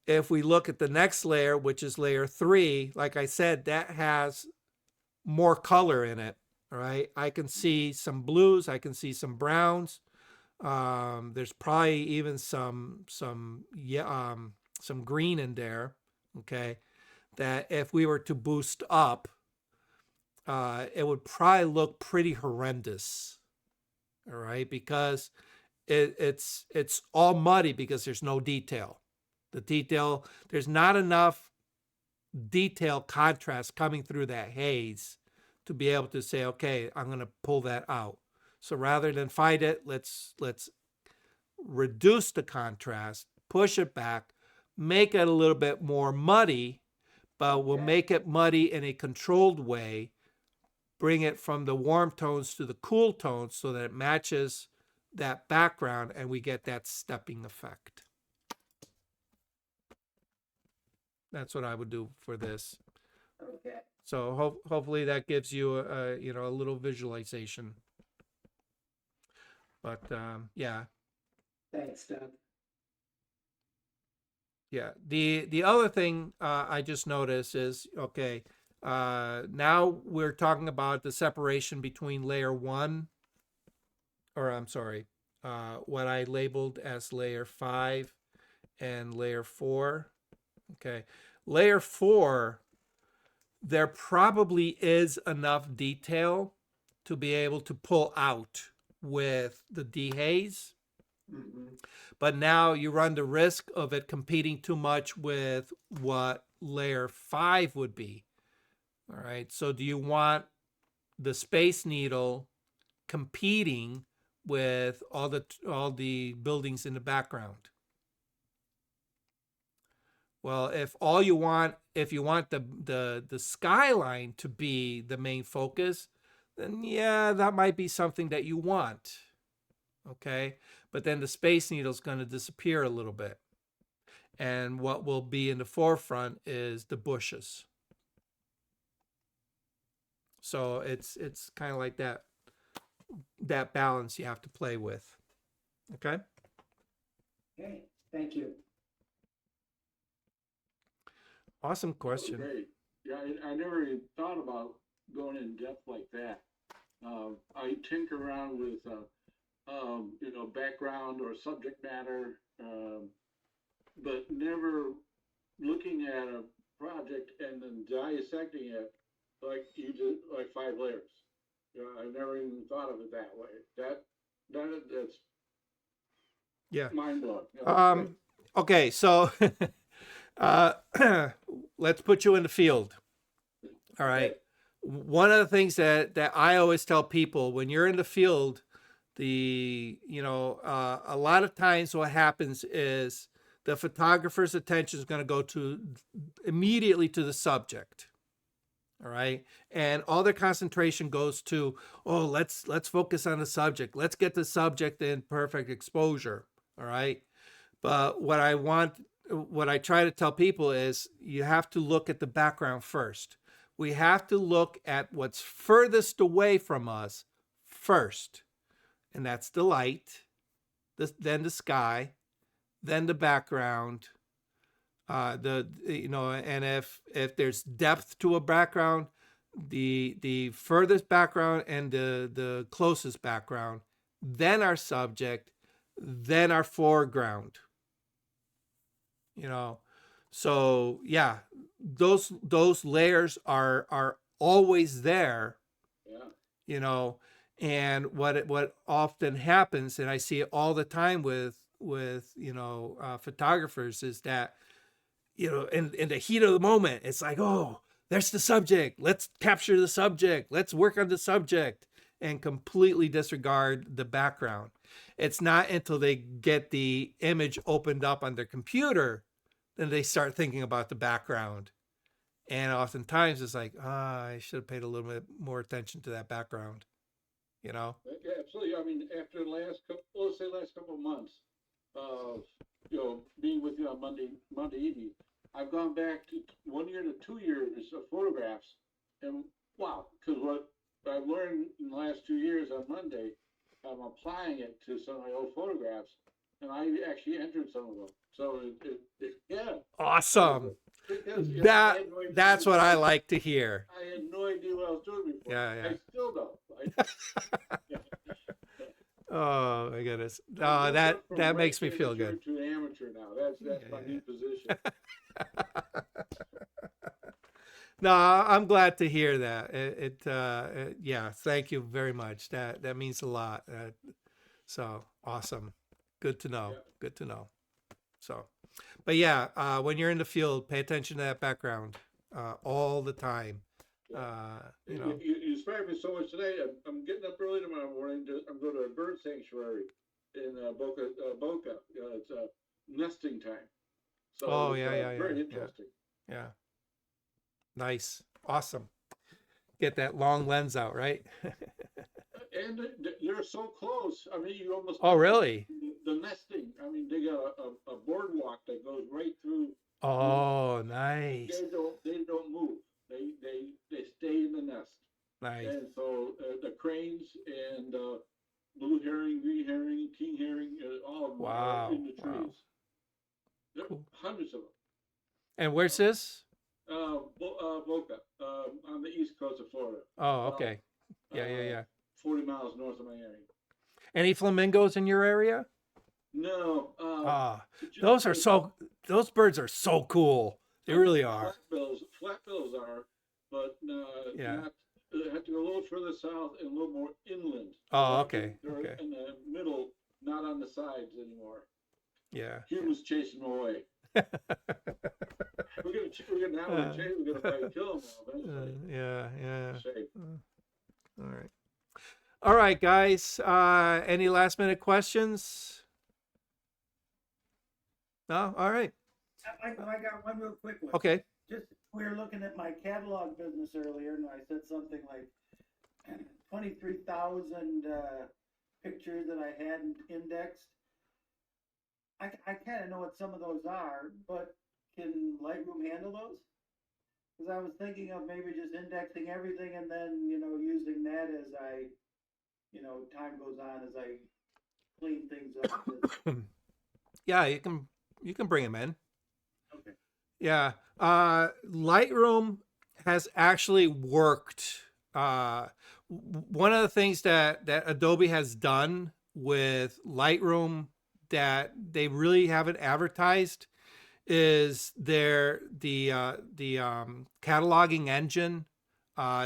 if we look at the next layer, which is layer 3, like I said, that has more color in it. All right. I can see some blues. I can see some browns. There's probably even some green in there. Okay. that if we were to boost up, it would probably look pretty horrendous. All right, because it's all muddy because there's no detail. There's not enough detail contrast coming through that haze to be able to say, okay, I'm going to pull that out. So rather than fight it, let's reduce the contrast, push it back, make it a little bit more muddy, but we'll make it muddy in a controlled way, bring it from the warm tones to the cool tones so that it matches that background and we get that stepping effect. That's what I would do for this. Okay. So hopefully that gives you a little visualization. But yeah. Thanks, Doug. Yeah. The other thing I just noticed is, okay, now we're talking about the separation between layer 1, or I'm sorry, what I labeled as layer 5 and layer 4. Okay. Layer 4, there probably is enough detail to be able to pull out with the dehaze. But now you run the risk of it competing too much with what layer 5 would be. All right. So do you want the Space Needle competing with all the buildings in the background? Well, if you want the skyline to be the main focus, then yeah, that might be something that you want. Okay, but then the Space Needle is going to disappear a little bit, and what will be in the forefront is the bushes. So it's kind of like that balance you have to play with. Okay. Okay, thank you. Awesome question. Great. Yeah, I never even thought about going in depth like that. I tinker around with, background or subject matter, but never looking at a project and then dissecting it like you did, like 5 layers. I never even thought of it that way. That's Yeah. mind blowing. Okay, so let's put you in the field. All right. One of the things that I always tell people when you're in the field, a lot of times what happens is the photographer's attention is going to go immediately to the subject. All right. And all their concentration goes to, oh, let's focus on the subject. Let's get the subject in perfect exposure. All right. But what I try to tell people is you have to look at the background first. We have to look at what's furthest away from us first. And that's the light, then the sky, then the background. And if there's depth to a background, the furthest background and the closest background, then our subject, then our foreground. So yeah, those layers are always there. Yeah. And what often happens, and I see it all the time with photographers, is that in the heat of the moment, it's like, oh, there's the subject. Let's capture the subject. Let's work on the subject, and completely disregard the background. It's not until they get the image opened up on their computer then they start thinking about the background. And oftentimes it's like, I should have paid a little bit more attention to that background. Yeah, absolutely. I mean, after the last couple of months of being with you on Monday evening, I've gone back to 1 year to 2 years of photographs, and wow, because what I've learned in the last 2 years on Monday, I'm applying it to some of my old photographs, and I actually entered some of them. So yeah. Awesome. That's what I like to hear. I had no idea what I was doing before. Yeah. I still don't. Oh my goodness. Oh, that makes me feel good. To an amateur now. That's my new position. No, I'm glad to hear that. Yeah, thank you very much. That means a lot. So awesome. Good to know. Yeah. Good to know. So, but yeah, when you're in the field, pay attention to that background all the time. You know. You inspired me so much today. I'm getting up early tomorrow morning. I'm going to a bird sanctuary in Boca. It's nesting time. So Oh it's, yeah, yeah, yeah, very yeah, interesting. yeah. Nice, awesome. Get that long lens out, right? And they're so close. I mean, you almost. Oh really? The nesting. I mean, they got a boardwalk that goes right through. Oh, nice, They don't move. They stay in the nest. nice. And so the cranes and blue herring, green herring, king herring, all of them Wow, are in the wow. trees. There are Cool. hundreds of them. And where's this? Boca, on the east coast of Florida. Oh, okay. Yeah, yeah, yeah. 40 miles north of Miami. Any flamingos in your area? No. Ah, those birds are so cool. They really are. Flatbills are, but Yeah. not. They have to go a little further south and a little more inland. Oh, okay, They're okay. in the middle, not on the sides anymore. Yeah. Humans chase them away. We're gonna probably kill them all eventually. Yeah, yeah. Shame. All right. All right, guys. Any last minute questions? No? All right. I got one real quick one. Okay. Just, we were looking at my catalog business earlier, and I said something like 23,000 pictures that I hadn't indexed. I kind of know what some of those are, but can Lightroom handle those? Because I was thinking of maybe just indexing everything and then, using that as time goes on, as I clean things up. Yeah, you can bring them in. Okay. Yeah. Lightroom has actually worked. One of the things that Adobe has done with Lightroom that they really haven't advertised is the cataloging engine.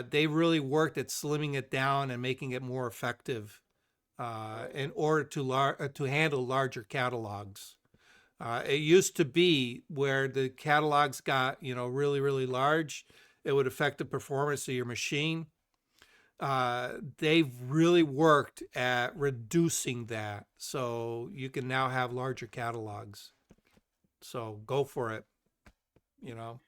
They really worked at slimming it down and making it more effective in order to handle larger catalogs. It used to be where the catalogs got really, really large, it would affect the performance of your machine. They've really worked at reducing that, so you can now have larger catalogs. So go for it. Well,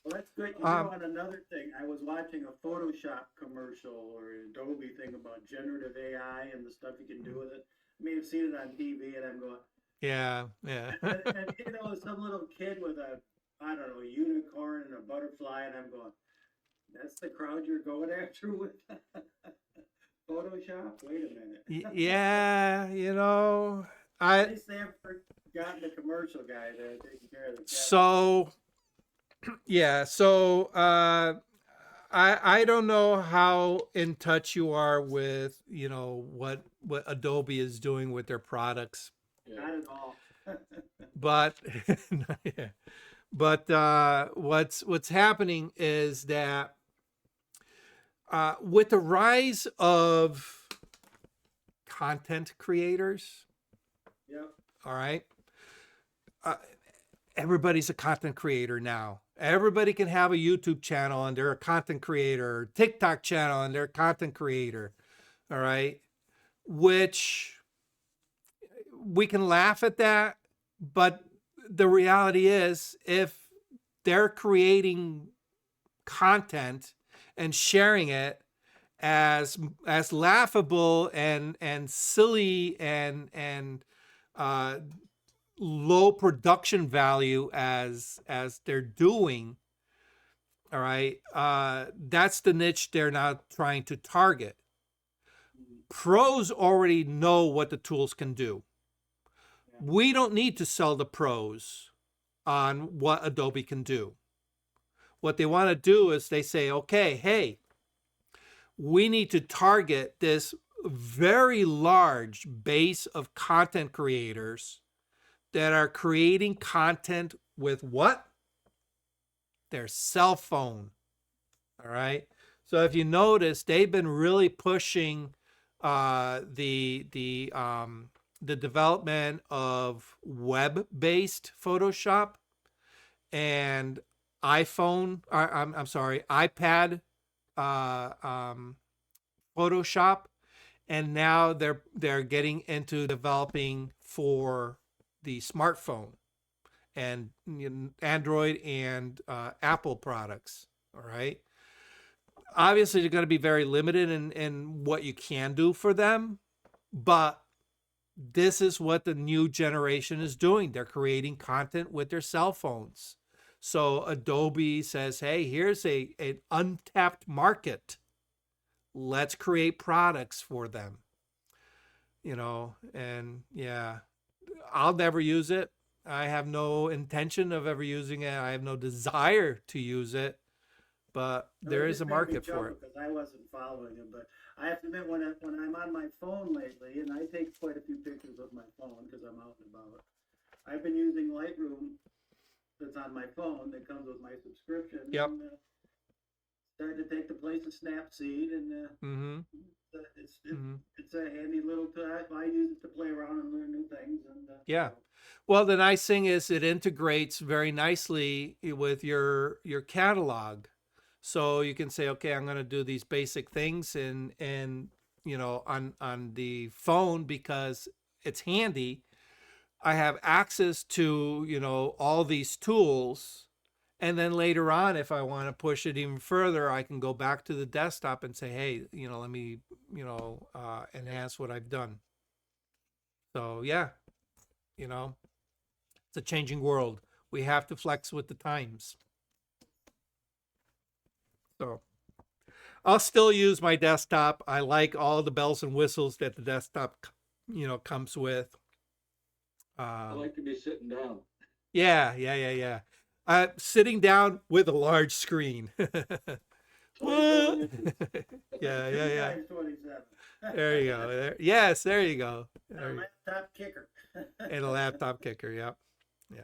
that's good. On another thing, I was watching a Photoshop commercial or an Adobe thing about generative AI and the stuff you can do with it. I may have seen it on TV, and I'm going, yeah. and some little kid with a unicorn and a butterfly, and I'm going, that's the crowd you're going after with Photoshop? Wait a minute. Yeah, At least they haven't forgotten the commercial guy there taking care of the cat. So yeah, so I don't know how in touch you are with what Adobe is doing with their products. Not at all. But yeah. But what's happening is that with the rise of content creators, Yep. all right, everybody's a content creator now. Everybody can have a YouTube channel and they're a content creator, TikTok channel and they're a content creator, all right, which we can laugh at that, but the reality is if they're creating content and sharing it as laughable and silly and low production value as they're doing, all right, that's the niche they're now trying to target. Pros already know what the tools can do. We don't need to sell the pros on what Adobe can do. What they want to do is they say, okay, hey, we need to target this very large base of content creators that are creating content with what? their cell phone. All right. So if you notice, they've been really pushing the development of web-based Photoshop and iPad Photoshop, and now they're getting into developing for the smartphone and Android and Apple products. All right. Obviously, they're going to be very limited in what you can do for them, but this is what the new generation is doing. They're creating content with their cell phones. So Adobe says, hey, here's an untapped market. Let's create products for them. And yeah, I'll never use it. I have no intention of ever using it. I have no desire to use it. But there is a market for it. Because I wasn't following him, but I have to admit, when I'm on my phone lately, and I take quite a few pictures with my phone because I'm out and about, I've been using Lightroom that's on my phone that comes with my subscription. Yep. And, started to take the place of Snapseed, and it's a handy little tool. I use it to play around and learn new things. And yeah. Well, the nice thing is it integrates very nicely with your catalog. So you can say, okay, I'm going to do these basic things and on the phone because it's handy. I have access to, all these tools. And then later on, if I want to push it even further, I can go back to the desktop and say, hey, let me, enhance what I've done. So yeah, it's a changing world. We have to flex with the times. So I'll still use my desktop. I like all the bells and whistles that the desktop, comes with. I like to be sitting down. Yeah. Sitting down with a large screen. Yeah. There you go. Yes, there you go. a laptop kicker. And a laptop kicker. Yep. Yeah.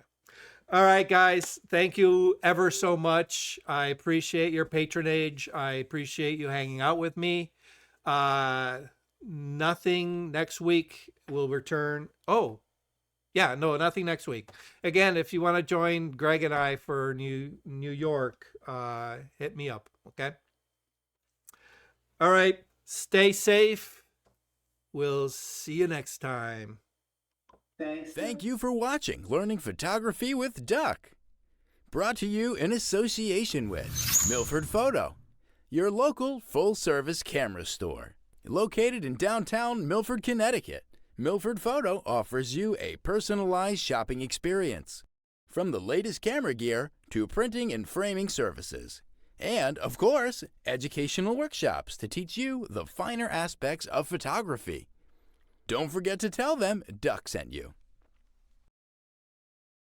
All right, guys. Thank you ever so much. I appreciate your patronage. I appreciate you hanging out with me. Nothing next week. Will return. Oh, yeah. No, nothing next week. Again, if you want to join Greg and I for New York, hit me up. Okay. All right. Stay safe. We'll see you next time. Thanks. Thank you for watching Learning Photography with Duck. Brought to you in association with Milford Photo, your local full-service camera store. Located in downtown Milford, Connecticut, Milford Photo offers you a personalized shopping experience. From the latest camera gear to printing and framing services. And, of course, educational workshops to teach you the finer aspects of photography. Don't forget to tell them Duck sent you.